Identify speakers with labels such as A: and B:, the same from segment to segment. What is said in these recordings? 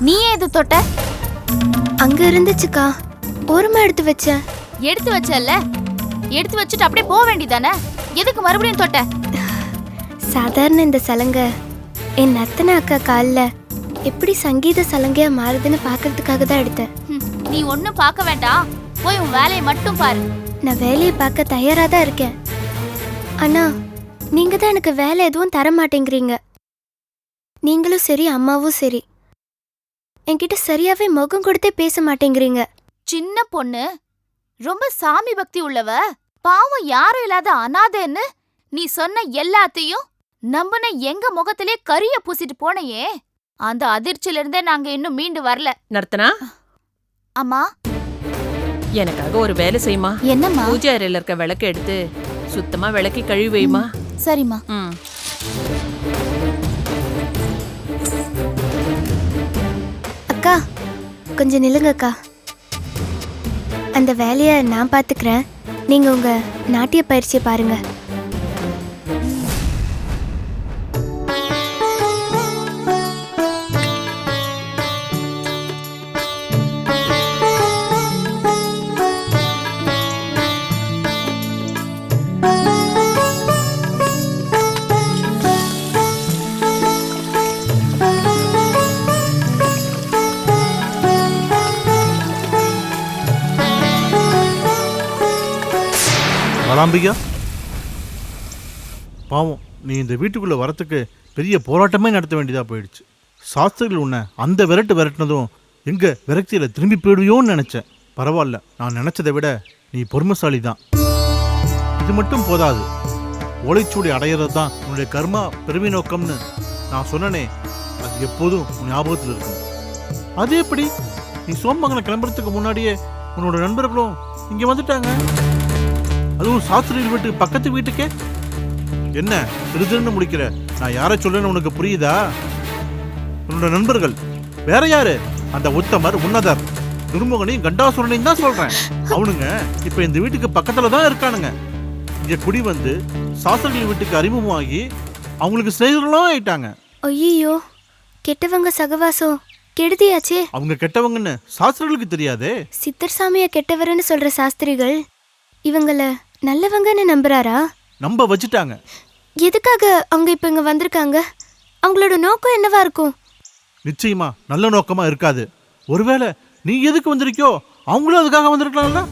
A: நீயே எது தொட்ட?
B: அங்க இருந்துச்சுக்கா, ஓரமா எடுத்து வச்சேன்.
A: எடுத்து வச்சல்ல, எடுத்து வச்சுட்டு அப்படியே போக வேண்டியதானே, எதுக்கு மறுபடியும் தொட்ட?
B: சாதாரண இந்த சலங்க என் நர்த்தன அக்கா கால்ல எப்படி சங்கீத சலங்கையா மாறுதுன்னு பாக்குறதுக்காக தான் எடுத்தேன்.
A: நீ ஒன்னும் பார்க்க வேண்டாம், போய் உன் வேலையை மட்டும் பாரு.
B: நான் வேலையை பார்க்க தயாரா தான் இருக்கேன். ஆனா நீங்க தான் எனக்கு வேலை எதுவும் தர மாட்டேங்கிறீங்க. நீங்களும் சரி அம்மாவும் சரி என்கிட்ட சரியாவே முகம் கொடுத்தே பேச மாட்டேங்கிறீங்க.
A: சின்ன பொண்ணு, ரொம்ப சாமி பக்தி உள்ளவ, பாவம் யாரும் இல்லாத அனாதைன்னு நீ சொன்ன எல்லாத்தையும் நம்பன எங்க முகத்திலே கரிய பூசிட்டு போனையே, அந்த அதிர்ச்சியில இருந்தே நாங்க இன்னும் மீண்டு வரல.
C: நர்த்தனா,
A: அம்மா
C: எனக்காக ஒரு வேலை செய்யுமா?
A: என்னம்மா?
C: பூஜை அறையில இருக்க விளக்க எடுத்து சுத்தமா விளக்கி கழுவி வைமா.
A: சரிம்மா.
B: அக்கா கொஞ்சம் நில்லுங்கக்கா. அந்த வேலையை நான் பார்த்துக்கிறேன், நீங்க உங்க நாட்டிய பயிற்சியை பாருங்க.
D: பாலாம்பிகா, பாவம் நீ இந்த வீட்டுக்குள்ளே வரத்துக்கு பெரிய போராட்டமே நடத்த வேண்டியதாக போயிடுச்சு. சாஸ்திரிகள் உன்னை அந்த விரட்டினதும் எங்கே விரக்தியில் திரும்பி போயிடுவியோன்னு நினச்சேன். பரவாயில்ல, நான் நினச்சதை விட நீ பொறுமைசாலி தான். இது மட்டும் போதாது, ஓலைச்சூடி அடையிறது தான் உன்னுடைய கர்மா பெருமை நோக்கம்னு நான் சொன்னனே, அது எப்போதும் உன் ஞாபகத்தில் இருக்கும். அது எப்படி நீ சோம்பங்கனை கிளம்புறதுக்கு முன்னாடியே உன்னோட நண்பர்களும் இங்கே வந்துட்டாங்க, அதுவும் சாஸ்திரிகள் வீட்டு பக்கத்து வீட்டுக்கே? என்ன திருதுன்னு முடிக்கிற? நான் யாரை சொல்றேன்னு உனக்கு புரியுதா? உன்னோட நண்பர்கள் வேற யாரு? அந்த உத்தமர், உன்னதர், துர்முகனையும் கண்டாசுரனையும் தான் சொல்றேன். அவனுங்க இப்ப இந்த வீட்டுக்கு பக்கத்துல தான் இருக்கானுங்க. இங்க குடி வந்து சாஸ்திரிகள் வீட்டுக்கு அறிமுகமாகி அவங்களுக்கு சிநேகிதர்களும் ஆயிட்டாங்க.
B: ஐயோ, கெட்டவங்க சகவாசம் கெடுதியாச்சே.
D: அவங்க கெட்டவங்கன்னு சாஸ்திரிகளுக்கு தெரியாதே.
B: சித்தர் சாமிய கெட்டவர்னு சொல்ற சாஸ்திரிகள் இவங்கள நல்லவங்கன்னு நம்புறாரா?
D: நம்ப வச்சுட்டாங்க.
B: எதுக்காக அவங்க இப்ப இங்க வந்திருக்காங்க? அவங்களோட நோக்கம் என்னவா இருக்கும்?
D: நிச்சயமா நல்ல நோக்கமா இருக்காது. ஒருவேளை நீ எதுக்கு வந்திருக்கியோ அவங்களும் அதுக்காக வந்திருக்கலாம்ல.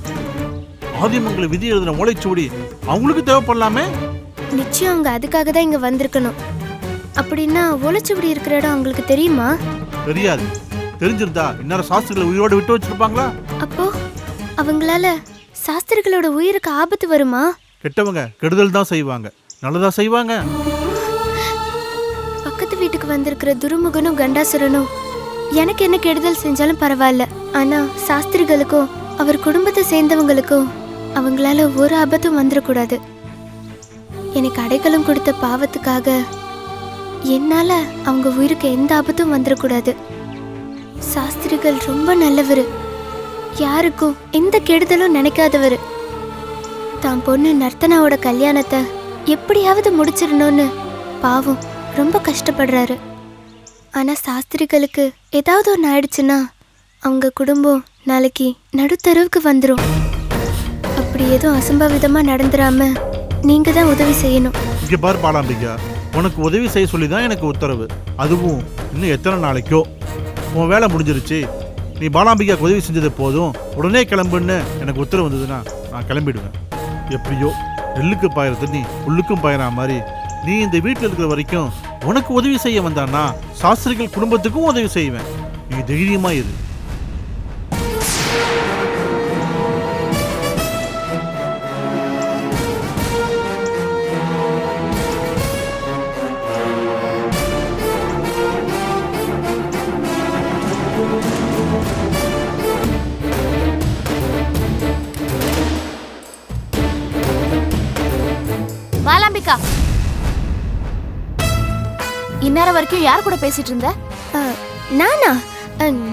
D: ஆதிமங்கல விதி எழுதின ஓலைச்சுவடி அவங்களுக்கு தேவைப்படலாமே.
B: நிச்சயம் அவங்க அதுக்காக தான் இங்க வந்திருக்கணும். அப்படின்னா ஓலைச்சுவடி இருக்கிற இடம் அவங்களுக்கு தெரியுமா?
D: தெரியாது. தெரிஞ்சிருந்தா இந்நேரம் சாஸ்திரிகளை உயிரோடு விட்டு வச்சிருப்பாங்களா?
B: அப்போ அவங்களால சாஸ்திரிகளோட உயிருக்கு ஆபத்து வருமா?
D: கெட்டவங்க கெடுதல் தான் செய்வாங்க, நல்லதா செய்வாங்க.
B: பக்கத்து வீட்டுக்கு வந்திருக்கிற துருமுகனும் கண்டாசுரனும் எனக்கு என்ன கெடுதல் செஞ்சாலும் பரவாயில்ல. ஆனா சாஸ்திரிகளுக்கும் அவர் குடும்பத்தை சேர்ந்தவங்களுக்கும் அவங்களால ஒரு ஆபத்தும் வந்துடக்கூடாது. எனக்கு அடைக்கலம் கொடுத்த பாவத்துக்காக என்னால அவங்க உயிருக்கு எந்த ஆபத்தும் வந்துடக்கூடாது. சாஸ்திரிகள் ரொம்ப நல்லவர், யாருக்கும் எந்த கெடுதலும் நினைக்காதவர். தான் பொண்ணு நர்த்தனாவோட கல்யாணத்தை எப்படியாவது முடிச்சிடணும்னு பாவம் ரொம்ப கஷ்டப்படுறாரு. ஆனா சாஸ்திரிகளுக்கு ஏதாவது ஒன்று ஆயிடுச்சுன்னா அவங்க குடும்பம் நாளைக்கு நடுத்தருவுக்கு வந்துடும். அப்படி எதுவும் அசம்பாவிதமா நடந்துடாம நீங்க தான் உதவி செய்யணும்.
D: இங்க பார் பாலாம்பிகா, உனக்கு உதவி செய்ய சொல்லி தான் எனக்கு உத்தரவு. அதுவும் இன்னும் எத்தனை நாளைக்கோ. உன் வேலை முடிஞ்சிருச்சு, நீ பாலாம்பிகாவுக்கு உதவி செஞ்சது போதும், உடனே கிளம்புன்னு எனக்கு உத்தரவு வந்ததுன்னா நான் கிளம்பிடுவேன். எப்படியோ நெல்லுக்கு பாயிற தண்ணி உள்ளுக்கும் பாயிற மாதிரி நீ இந்த வீட்டில் இருக்கிற வரைக்கும் உனக்கு உதவி செய்ய வந்தான்னா சாஸ்திரிகள் குடும்பத்துக்கும் உதவி செய்வேன். நீ தைரியமா இரு.
A: பாலாம்பிகா, இந்நேரம் வரைக்கும் யார் கூட பேசிட்டு இருந்த?
B: நானா?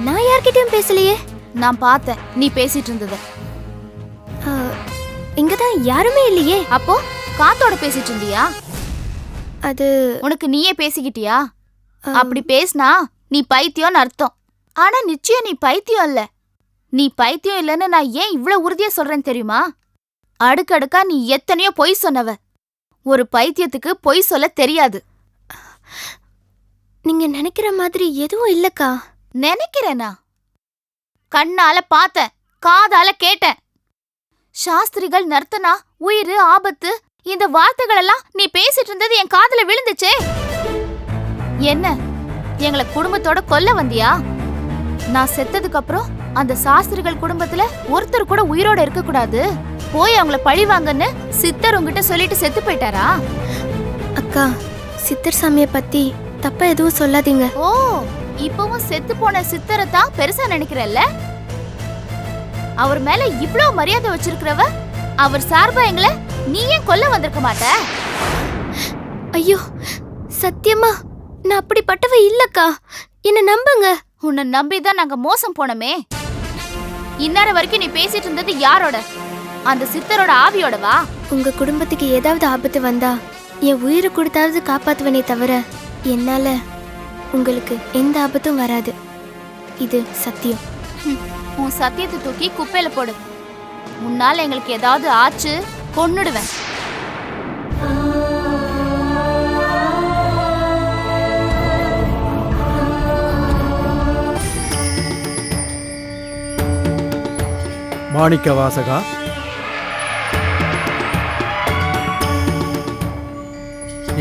B: நான் யார்கிட்டயும் பேசலையே.
A: நான் பார்த்தேன் நீ பேசிட்டு இருந்தத.
B: இங்கதான் யாருமே இல்லையே.
A: அப்போ காத்தோட பேசிட்டு இருந்தியா?
B: அது
A: உனக்கு நீயே பேசிக்கிட்டியா? அப்படி பேசினா நீ பைத்தியம்னு அர்த்தம். ஆனா நிச்சயம் நீ பைத்தியம் இல்ல. நீ பைத்தியம் இல்லன்னு நான் ஏன் இவ்ளோ உறுதியா சொல்றேன்னு தெரியுமா? அடுக்கடுக்கா நீ எத்தனையோ பொய் சொன்னவ. ஒரு பைத்தியத்துக்கு பொய் சொல்ல தெரியாது.
B: நீங்க நினைக்கிற மாதிரி எதுவும் இல்லக்கா.
A: நினைக்கிறேனா? கண்ணால பார்த்தேன், காதால கேட்டேன். சாஸ்திரிகள் நர்த்தனா, உயிர் ஆபத்து, இந்த வார்த்தைகளெல்லாம் நீ பேசிட்டு இருந்தது என் காதுல விழுந்துச்சே. என்ன எங்களை குடும்பத்தோட கொல்ல வந்தியா? நான் செத்ததுக்கு அப்புறம் அந்த சாஸ்திரிகள் குடும்பத்துல ஒருத்தர் கூட உயிரோட இருக்க கூடாது, போய் அவங்கள பழிவாங்கன்னு சித்தர் உங்ககிட்ட சொல்லிட்டு செத்து போயிட்டாரா?
B: அக்கா, சித்தர் சாமிய பத்தி தப்பா எதுவும் சொல்லாதீங்க.
A: ஓ, இப்பவும் செத்து போன சித்தரை தான் பெருசா நினைக்கிறல்ல? அவர் மேல இவ்ளோ மரியாதை வச்சிருக்கிறவ, அவர் சார்பா எங்களை நீ ஏன் கொல்ல வந்திருக்க மாட்ட?
B: ஐயோ, சத்தியமா நான் அப்படிப்பட்டவ இல்லக்கா, என்ன நம்புங்க.
A: உன்னை நம்பிதான் நாங்க மோசம் போனோமே. இந்நேரம் வரைக்கும் நீ பேசிட்டு இருந்தது யாரோட? அந்த சித்தரோட ஆவியோடவா?
B: உங்க குடும்பத்துக்கு ஏதாவது ஆபத்து வந்தா என் உயிரை கொடுத்தாவது காப்பாத்துவனே தவிர என்னால உங்களுக்கு எந்த ஆபத்தும் வராது. இது சத்தியம்.
A: உன் சத்தியத்தை தூக்கி குப்பையில போடு. உன்னால எங்களுக்கு ஏதாவது ஆச்சு, கொன்னுடுவேன்.
E: மாணிக்க வாசகா,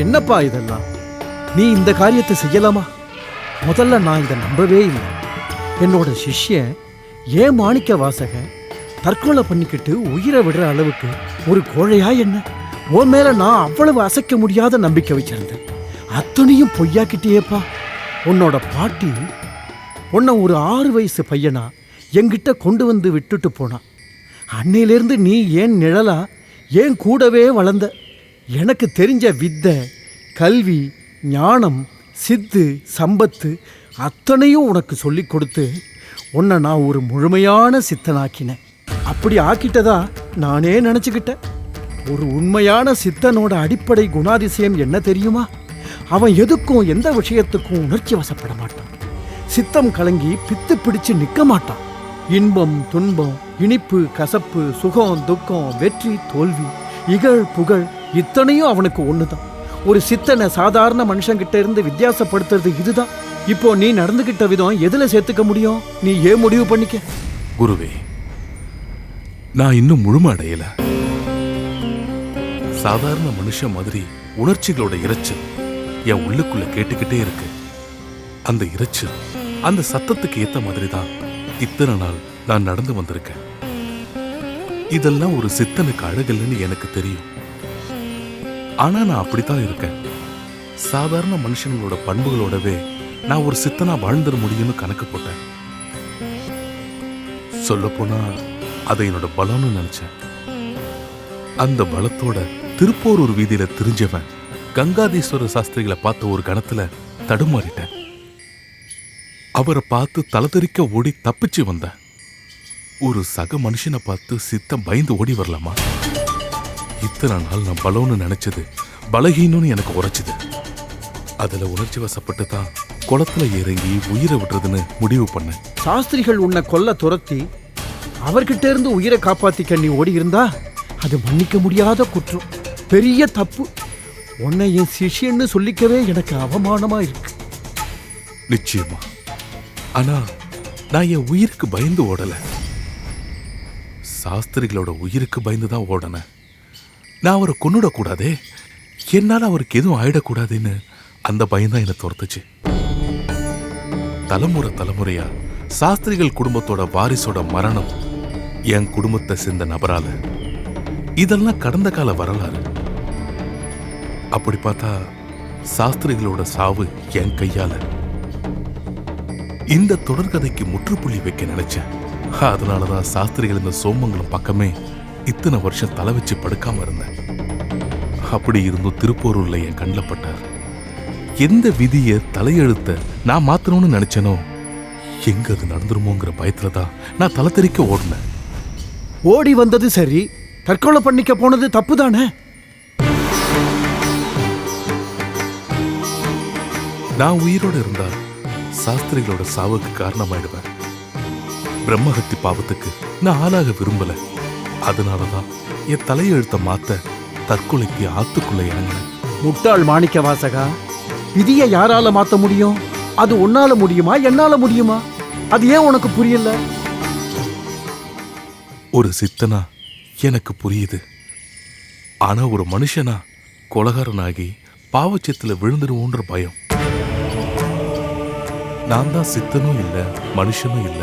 E: என்னப்பா இதெல்லாம்? நீ இந்த காரியத்தை செய்யலாமா? முதல்ல நான் இதை நம்பவே இல்லை. என்னோட சிஷ்யன் ஏன் மாணிக்க வாசகன் தற்கொலை பண்ணிக்கிட்டு உயிரை விடுற அளவுக்கு ஒரு கோழையா என்ன? உன் மேல நான் அவ்வளவு அசைக்க முடியாத நம்பிக்கை வச்சிருந்தேன். அத்தனையும் பொய்யாக்கிட்டேப்பா. உன்னோட பாட்டி உன்னை ஒரு 6 வயசு பையனா என்கிட்ட கொண்டு வந்து விட்டுட்டு போனா. அன்னையிலேருந்து நீ ஏன் நிழலா ஏன் கூடவே வளர்ந்த. எனக்கு தெரிஞ்ச வித்தை, கல்வி, ஞானம், சித்து, சம்பத்து அத்தனையும் உனக்கு சொல்லி கொடுத்து உன்னை நான் ஒரு முழுமையான சித்தனாக்கினேன். அப்படி ஆக்கிட்டதா நானே நினச்சிக்கிட்டேன். ஒரு உண்மையான சித்தனோட அடிப்படை குணாதிசயம் என்ன தெரியுமா? அவன் எதுக்கும் எந்த விஷயத்துக்கும் உணர்ச்சி வசப்பட மாட்டான். சித்தம் கலங்கி பித்து பிடிச்சு நிற்க மாட்டான். இன்பம், துன்பம், இனிப்பு, கசப்பு, சுகம், துக்கம், வெற்றி, தோல்வி, இகழ், புகழ் இத்தனையும் அவனுக்கு ஒண்ணுதான். ஒரு சித்தனை சாதாரண மனுஷங்கிட்ட இருந்து வித்தியாசப்படுத்துறது இதுதான். இப்போ நீ நடந்துகிட்ட விதம் எதுல சேர்த்துக்க முடியும்? நீ ஏன் முடிவு பண்ணிக்க?
F: குருவே, நான் இன்னும் முழுமை அடையல. சாதாரண மனுஷன் மாதிரி உணர்ச்சிகளோட இரைச்சல் என் உள்ளுக்குள்ள கேட்டுக்கிட்டே இருக்கு. அந்த இரைச்சல், அந்த சத்தத்துக்கு ஏத்த மாதிரி தான் இத்தனை நாள் நான் நடந்து வந்திருக்கேன். இதெல்லாம் ஒரு சித்தனுக்கு அழகில்லைன்னு எனக்கு தெரியும். ஆனா நான் அப்படித்தான் இருக்கேன். சாதாரண மனுஷங்களோட பண்புகளோடவே நான் ஒரு சித்தனா வாழ்ந்துட முடியும்னு கணக்கு போட்டேன். சொல்ல போனா அதை என்னோட பலம்னு நினைச்சேன். அந்த பலத்தோட திருப்போரூர் வீதியில திரிஞ்சவன் கங்காதீஸ்வர சாஸ்திரிகளை பார்த்த ஒரு கணத்துல தடுமாறிட்டேன். அவரை பார்த்து தலதெறிக்க ஓடி தப்பிச்சு வந்தேன். ஒரு சக மனுஷனை பார்த்து சித்தம் பயந்து ஓடி வரலாமா? இத்தனை நாள் நான் பலம்னு நினைச்சது பலகீனம்னு எனக்கு உரைச்சுது. அதுல உணர்ச்சி வசப்பட்டு தான் குளத்துல இறங்கி உயிரை விடுறதுன்னு முடிவு பண்ணேன்.
E: சாஸ்திரிகள் உன்னை கொல்ல துரத்தி அவர்கிட்ட இருந்து உயிரை காப்பாத்திக்க நீ ஓடி இருந்தா அது மன்னிக்க முடியாத குற்றம், பெரிய தப்பு. உன்னை என் சிஷ்யன்னு சொல்லிக்கவே எனக்கு அவமானமா இருக்கு.
F: நிச்சயமா. ஆனா நான் என் உயிருக்கு பயந்து ஓடல, சாஸ்திரிகளோட உயிருக்கு பயந்துதான் ஓடன. நான் அவரை கொன்னுடக்கூடாதே, என்னால அவருக்கு எதுவும் ஆயிடக்கூடாதுன்னு அந்த பயம்தான் என்னை துரத்துச்சு. தலைமுறையா சாஸ்திரிகள் குடும்பத்தோட வாரிசோட மரணம் என் குடும்பத்தை சேர்ந்த நபரால. இதெல்லாம் கடந்த கால வரலாறு. அப்படி பார்த்தா சாஸ்திரிகளோட சாவு என் கையால. இந்த தொடர்கதைக்கு முற்றுப்புள்ளி வைக்க நினைச்சேன். அதனாலதான் சாஸ்திரிகள் இந்த சோமங்கலம் பக்கமே இத்தனை வருஷம் தலை வச்சு படுக்காம இருந்தேன். அப்படி இருந்தும் திருப்போரூர்ல என் கண்ணில் பட்டார். எந்த விதியை தலையெழுத்த நான் மாத்தணும்னு நினைச்சனோ எங்க அது நடந்துருமோங்கிற பயத்துலதான் நான் தலை தெறிக்க ஓடினேன்.
E: ஓடி வந்தது சரி, தற்கொலை பண்ணிக்க போனது தப்பு தானே?
F: நான் உயிரோட இருந்தா சாஸ்திரிகளோட சாவுக்கு காரணமாயிடுவேன். பிரம்மஹத்தி பாவத்துக்கு நான் ஆளாக விரும்பல. அதனாலதான் என் தலையெழுத்த மாத்த தற்கொலைக்கு ஆத்துக்குள்ள இறங்கினேன்.
E: முட்டாள் மாணிக்க வாசகா, விதியை யாரால மாத்த முடியும்? அது உன்னால முடியுமா, என்னால முடியுமா? அது ஏன் உனக்கு புரியல?
F: ஒரு சித்தனா எனக்கு புரியுது. ஆனா ஒரு மனுஷனா கொலகாரனாகி பாவச்சத்துல விழுந்துருவோன்ற பயம். நான் தான் சித்தனும் இல்ல, மனுஷனும் இல்ல.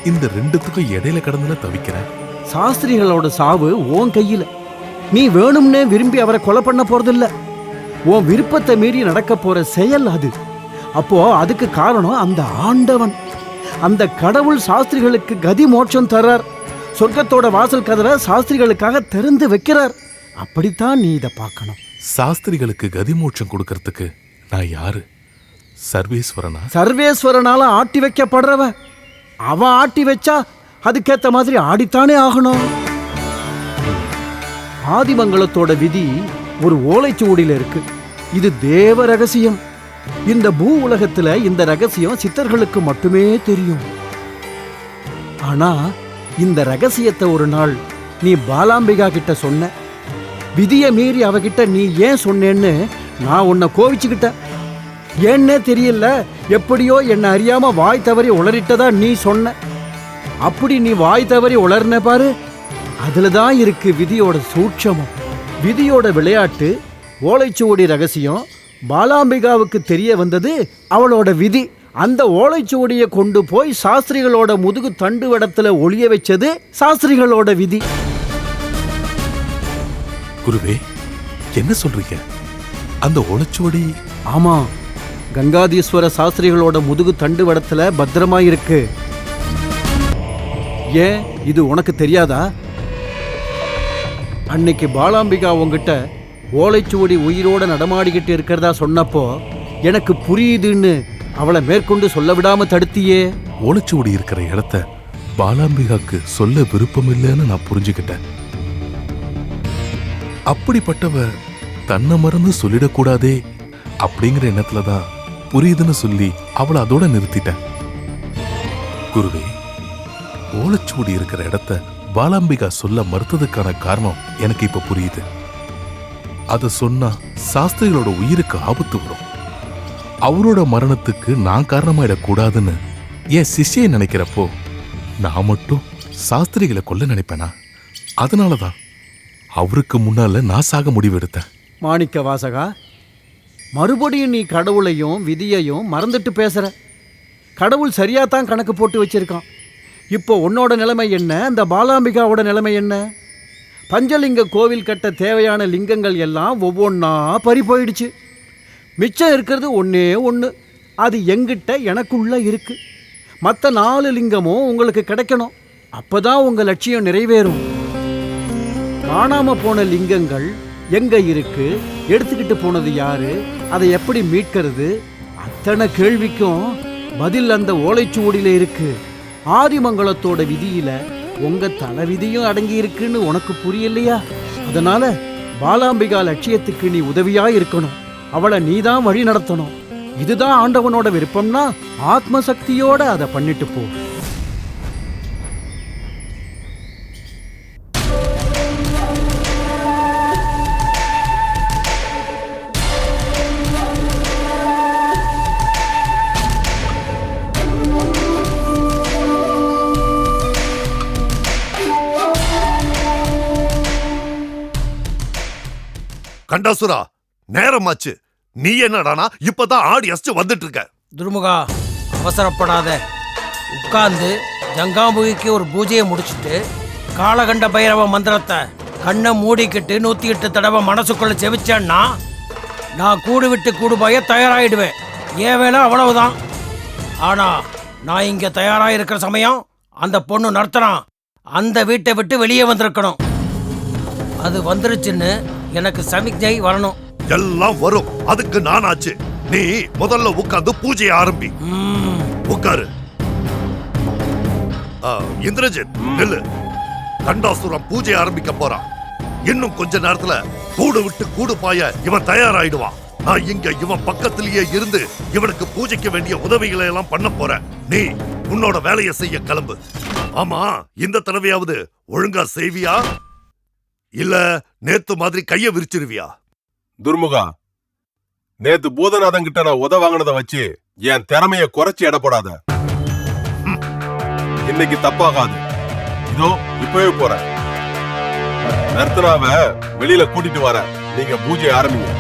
F: இந்த ரெண்டுத்துக்கும் இடையில கடந்துல தவிக்கிறேன்.
E: சாஸ்திரிகளோட சாவு உன் கையில. நீ வேணும்னே விரும்பி அவரை கொலை பண்ண போறதில்ல. உன் விருப்பத்தை மீறி நடக்க போற செயல் அது. அப்போ அதுக்கு காரணம் அந்த ஆண்டவன், அந்த கடவுள் சாஸ்திரிகளுக்கு கதி மோட்சம் தர்றார். சொர்க்கத்தோட வாசல் கதவை சாஸ்திரிகளுக்காக திறந்து வைக்கிறார். அப்படித்தான் நீ இதை பார்க்கணும்.
F: சாஸ்திரிகளுக்கு கதி மோட்சம் கொடுக்கறதுக்கு நான் யாரு? சர்வேஸ்வரனா?
E: சர்வேஸ்வரனால ஆட்டி வைக்கப்படுறவன். அவன் ஆட்டி வச்சா அதுக்கேத்த மாதிரி ஆடித்தானே ஆகணும். ஆதிமங்கலத்தோட விதி ஒரு ஓலைச்சுவடியில இருக்கு. இது தேவ ரகசியம். இந்த பூ உலகத்துல இந்த ரகசியம் சித்தர்களுக்கு மட்டுமே தெரியும். ஆனா இந்த ரகசியத்தை ஒரு நாள் நீ பாலாம்பிகா கிட்ட சொன்ன. விதியை மீறி அவகிட்ட நீ ஏன் சொன்னேன்னு நான் உன்னை கோவிச்சுக்கிட்ட. ஏன்னே தெரியல, எப்படியோ என்னை அறியாம வாய் தவறி உளறிட்டதா நீ சொன்ன. அப்படி நீ வாய் தவறி உளர்ன பாரு, அதுலதான் இருக்கு விதியோட சூட்சமம். விதியோட விளையாட்டு, ஓலைச்சுவடி ரகசியம் பாலாம்பிகாவுக்கு தெரிய வந்தது. அவளோட விதி அந்த ஓலைச்சுவடியை கொண்டு போய் சாஸ்திரிகளோட முதுகு தண்டு வடத்துல ஒளிய வச்சது சாஸ்திரிகளோட விதி.
F: குருவே, என்ன சொல்றீங்க? அந்த ஓலைச்சுவடி?
E: ஆமா, கங்காதீஸ்வர சாஸ்திரிகளோட முதுகு தண்டு வடத்துல பத்திரமா இருக்கு. ஏன் இது உனக்கு தெரியாதா? அன்னைக்கு பாலாம்பிகா உங்ககிட்ட ஓலைச்சுவடி உயிரோட நடமாடிக்கிட்டு இருக்கிறதா சொன்னப்போ எனக்கு புரியுதுன்னு அவளை மேற்கொண்டு சொல்ல விடாம தடுத்தியே.
F: ஓலைச்சுவடி இருக்கிற இடத்த பாலாம்பிகாக்கு சொல்ல விருப்பம் இல்லைன்னு நான் புரிஞ்சுக்கிட்டேன். அப்படிப்பட்டவ தன்னை மறந்து சொல்லிடக்கூடாதே அப்படிங்கிற எண்ணத்துலதான் புரியுதுன்னு சொல்லி அவளை அதோட நிறுத்திட்டேன். குருவே, ஓலைச்சுவடி இருக்கிற இடத்த பாலாம்பிகா சொல்ல மறுத்ததுக்கான காரணம் எனக்கு இப்ப புரியுது. அத சொன்னா சாஸ்திரிகளோட உயிருக்கு ஆபத்து வரும். அவரோட மரணத்துக்கு நான் காரணமாயிடக்கூடாதுன்னு என் சிஷ்யை நினைக்கிறப்போ நான் மட்டும் சாஸ்திரிகளை கொல்ல நினைப்பேனா? அதனாலதான் அவருக்கு முன்னால நான் சாக முடிவெடுத்தேன்.
E: மாணிக்க வாசகா, மறுபடியும் நீ கடவுளையும் விதியையும் மறந்துட்டு பேசுற. கடவுள் சரியாத்தான் கணக்கு போட்டு வச்சிருக்கான். இப்போ உன்னோட நிலைமை என்ன, அந்த பாலாம்பிகாவோட நிலைமை என்ன? பஞ்சலிங்க கோவில் கட்ட தேவையான லிங்கங்கள் எல்லாம் ஒவ்வொன்றா பறி போயிடுச்சு. மிச்சம் இருக்கிறது ஒன்னே ஒன்று. அது எங்கிட்ட எனக்குள்ள இருக்கு. மற்ற 4 லிங்கமும் உங்களுக்கு கிடைக்கணும். அப்பதான் உங்க லட்சியம் நிறைவேறும். காணாம போன லிங்கங்கள் எங்க இருக்கு, எடுத்துக்கிட்டு போனது யாரு, அதை எப்படி மீட்கிறது, அத்தனை கேள்விக்கும் பதில் அந்த ஓலைச்சுவடியில இருக்கு. ஆதிமங்கலத்தோட விதியில உங்க தலை விதியும் அடங்கி இருக்குன்னு உனக்கு புரியலையா? அதனால பாலாம்பிகா லட்சியத்துக்கு நீ உதவியா இருக்கணும். அவளை நீதான் வழி நடத்தணும். இதுதான் ஆண்டவனோட விருப்பம்னா ஆத்ம சக்தியோட அதை பண்ணிட்டு போ.
G: கண்டாசுரா, நேரமாச்சு. நீ என்னடானா இப்பதான் ஆடி அஸ்ட் வந்துட்டு இருக்க?
H: துருமுகா, அவசரப்படாத. உட்கார்ந்து ஜங்காமுகிக்கு ஒரு பூஜையை முடிச்சுட்டு காலகண்ட பைரவ மந்திரத்தை கண்ணை மூடிக்கிட்டு 108 தடவை மனசுக்குள்ள செவிச்சேன்னா நான் கூடு விட்டு கூடு போய தயாராகிடுவேன். ஏன் வேலை அவ்வளவுதான். ஆனா நான் இங்க தயாராகிருக்கிற சமயம் அந்த பொண்ணு நடத்துறான் அந்த வீட்டை விட்டு வெளியே வந்திருக்கணும். அது வந்துருச்சுன்னு எனக்கு சமிக்ஞை வரணும்.
G: எல்லாம் வரும், அதுக்கு நானாச்சு. நீ முதல்ல உட்கார்ந்து பூஜையை ஆரம்பி. உட்காரு. இந்திரஜித், நெல்லு. கண்டாசுரம் பூஜை ஆரம்பிக்க போறான். இன்னும் கொஞ்ச நேரத்துல கூடு விட்டு கூடு பாய இவன் தயாராயிடுவான். நான் இங்க இவன் பக்கத்திலேயே இருந்து இவனுக்கு பூஜைக்கு வேண்டிய உதவிகளை எல்லாம் பண்ண போறேன். நீ உன்னோட வேலையை செய்ய கிளம்பு. ஆமா, இந்த தடவையாவது ஒழுங்கா செய்வியா இல்ல நேத்து மாதிரி கைய விரிச்சிருவியா?
I: துர்முகா, நேத்து பூதநாதன் கிட்ட நான் உத வாங்கினதை வச்சு என் திறமைய குறைச்சி எடை போடாத. இன்னைக்கு தப்பாகாது. இதோ இப்பவே போறேன். நர்த்தனாவை வெளியில கூட்டிட்டு வர. நீங்க பூஜை ஆரம்பிங்க.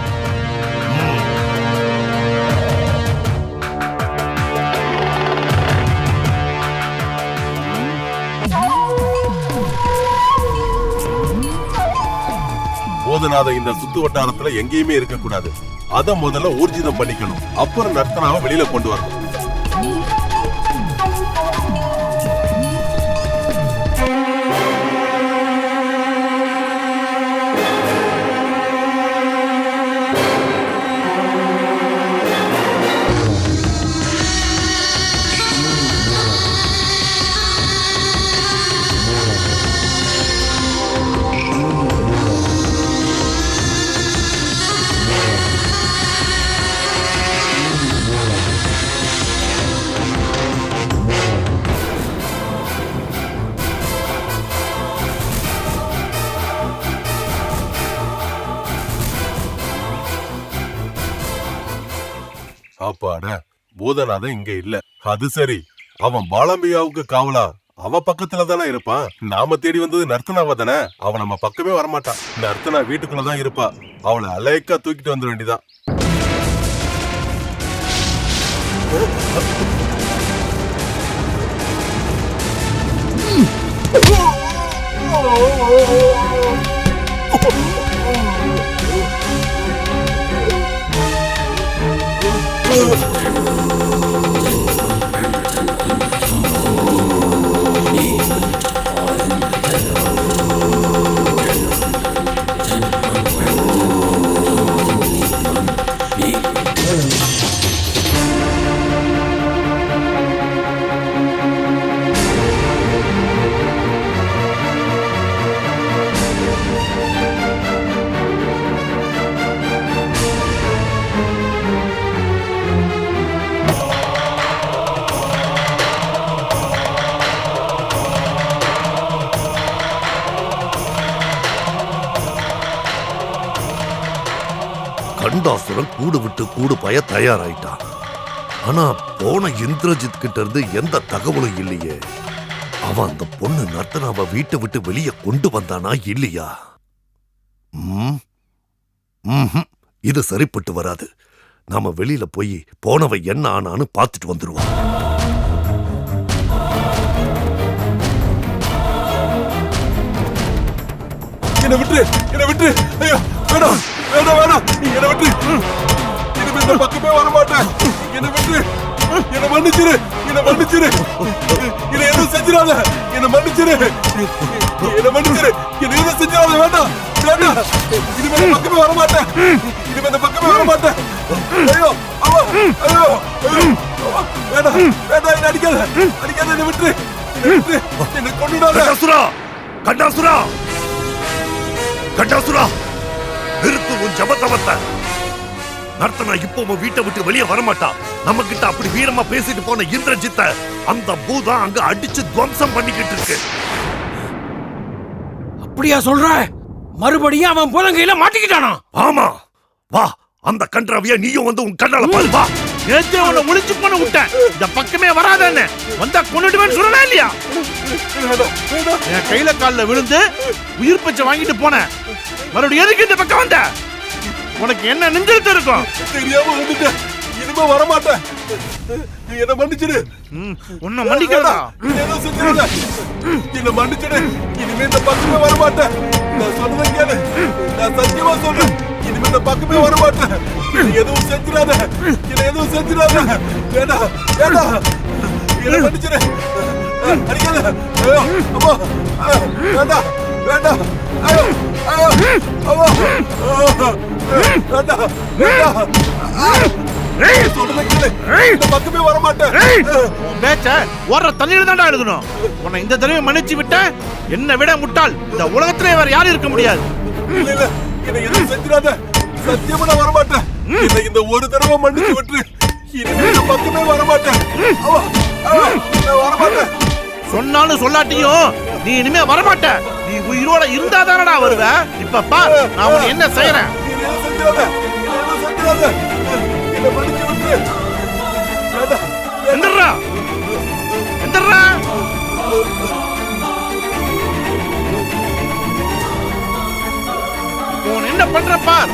I: பூதநாதன் இந்த சுத்து வட்டாரத்துல எங்கேயுமே இருக்க கூடாது. அத முதல்ல ஊர்ஜிதம் பண்ணிக்கணும். அப்புறம் நர்த்தனாவை வெளியில கொண்டு வரணும். அப்பாடா, பூதநாதன் இங்க இல்ல. அது சரி, அவன் பாலாம்பியாவுக்கு காவலா அவ பக்கத்துல தானே இருப்பான். நாம தேடி வந்தது நர்த்தனாவ தானே. அவன் நம்ம பக்கமே வரமாட்டான். நர்த்தனா வீட்டுக்குள்ளதான் இருப்பா. அவளை அலைக்கா தூக்கிட்டு வந்துட வேண்டியதான்.
G: கண்டாசுரன் கூடு விட்டு கூடு பாய தயாராயிட்டான். ஆனா போன இந்திரஜித் கிட்ட இருந்து எந்த தகவலும் இல்லையே. அவன் அந்த பொண்ணு நர்த்தனாவை வீட்டை விட்டு வெளியே கொண்டு வந்தானா இல்லையா? இது சரிப்பட்டு வராது. நாம வெளியில போய் போனவ என்ன ஆனான்னு பார்த்துட்டு வந்துருவான்.
I: என்ன விட்டு, என்ன விட்டு. ஐயோ, வேணாம் வேணாம் வேணாம், என்ன விட்டு. இனிமே இந்த பக்கமே வரமாட்டேன். என்ன விட்டு, என்ன மன்னிச்சிரு, என்ன மன்னிச்சிரு. என்ன எதுவும் செஞ்சிடாத, என்ன மன்னிச்சிரு, என்ன மன்னிச்சிரு. என்ன எதுவும் செஞ்சிடாத, வேண்டாம் வேண்டாம். இனிமே இந்த பக்கமே வரமாட்டேன். இனிமே இந்த பக்கமே வரமாட்டேன். ஐயோ அம்மா, ஐயோ ஐயோ, வேண்டாம் வேண்டாம், என்ன அடிக்காத அடிக்காத, என்ன விட்டு, என்ன விட்டு, என்ன கொண்டுடாத.
G: கண்டாசுரா, கண்டாசுரா, கண்டாசுரா, நிறுத்து உன் ஜபத்தவத்தை. நர்த்தனா இப்போ வீட்டை விட்டு வெளியே வரமாட்டா. நம்ம கிட்ட அப்படி வீரமா பேசிட்டு போன இந்திரஜித்த அந்த பூதம் அங்க அடிச்சு துவம்சம் பண்ணிக்கிட்டு இருக்கு.
H: அப்படியா சொல்ற? மறுபடியும் அவன் புலங்கையில மாட்டிக்கிட்டானா?
G: ஆமா, வா அந்த கன்றாவியா நீயும் வந்து உன் கண்ணால பாரு. வா,
D: நேத்து உன்னை ஒளிச்சு போன விட்டேன். இந்த பக்கமே வராதன்னு வந்தா கொண்டுடுவேன்னு சொல்லலாம் இல்லையா? என் கையில கால்ல விழுந்து உயிர் பச்சை வாங்கிட்டு போனேன். மறுபடியும் எதுக்கு இந்த பக்கம் வந்த? உனக்கு என்ன நெஞ்சிருத்து இருக்கும்?
I: தெரியாம வந்துட்டேன். இனிமே வரமாட்டேன். என்ன மன்னிச்சிடு.
D: உன்னை மன்னிக்கிறதா?
I: என்ன மன்னிச்சிடு. இனிமே இந்த பக்கமே வரமாட்டேன். நான் சொன்னதை கேளு. நான் சத்தியமா சொல்றேன். இனிமே இந்த பக்கமே வரமாட்டேன். எதுவும் செஞ்சிடாத, என்ன எதுவும் செஞ்சிடாத. வேண்டாம் வேண்டாம், என்ன மன்னிச்சிடு. அடிக்காத. ஐயோ அம்மா, வேண்டாம் வேண்டாம். ஐயோ ஐயோ அம்மா, வேண்டாம் வேண்டாம். சொல்றதை கேளு. இந்த பக்கமே வரமாட்டேன்.
D: பேச்ச ஓடுற தண்ணியில தான்டா எழுதணும். உன்னை இந்த தடவை மன்னிச்சு விட்ட என்னை விட முட்டாள் இந்த உலகத்திலே வேற யாரும் இருக்க முடியாது.
I: இல்ல இல்ல, என்ன எதுவும் செஞ்சிடாத. சத்தியமா நான் வரமாட்டேன். என்னை இந்த ஒரு தடவை மன்னிச்சு விட்டு இனிமே இந்த பக்கமே வரமாட்டேன். நான் வரமாட்டேன்.
D: சொன்னாலும் சொல்லாட்டியும் நீ இனிமே வரமாட்ட. நீ உயிரோட இருந்தாதானடா வருவ. இப்ப பார் நான் உன்னை என்ன செய்யறேன்.
I: என்னை மன்னிச்சு விட்டு.
D: எந்திரா எந்திரா. உன் என்ன பண்ற பார்.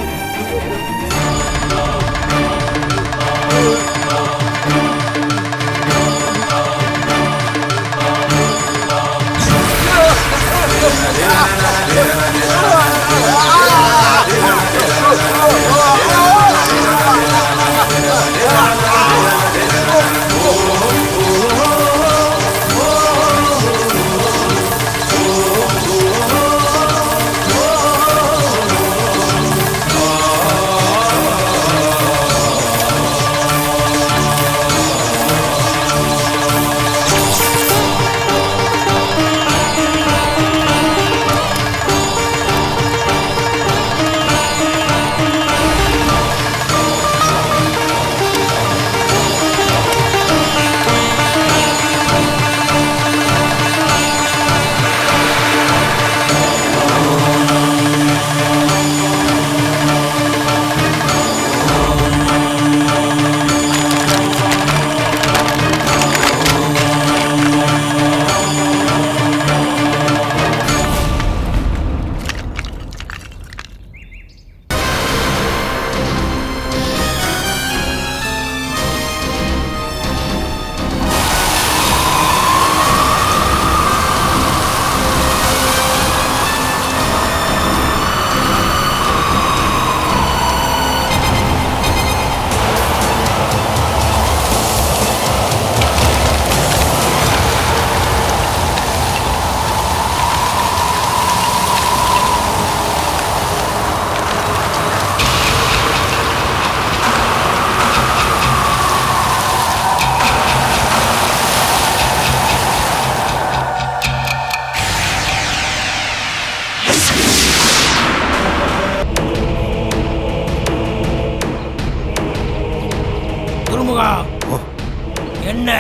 H: என்ன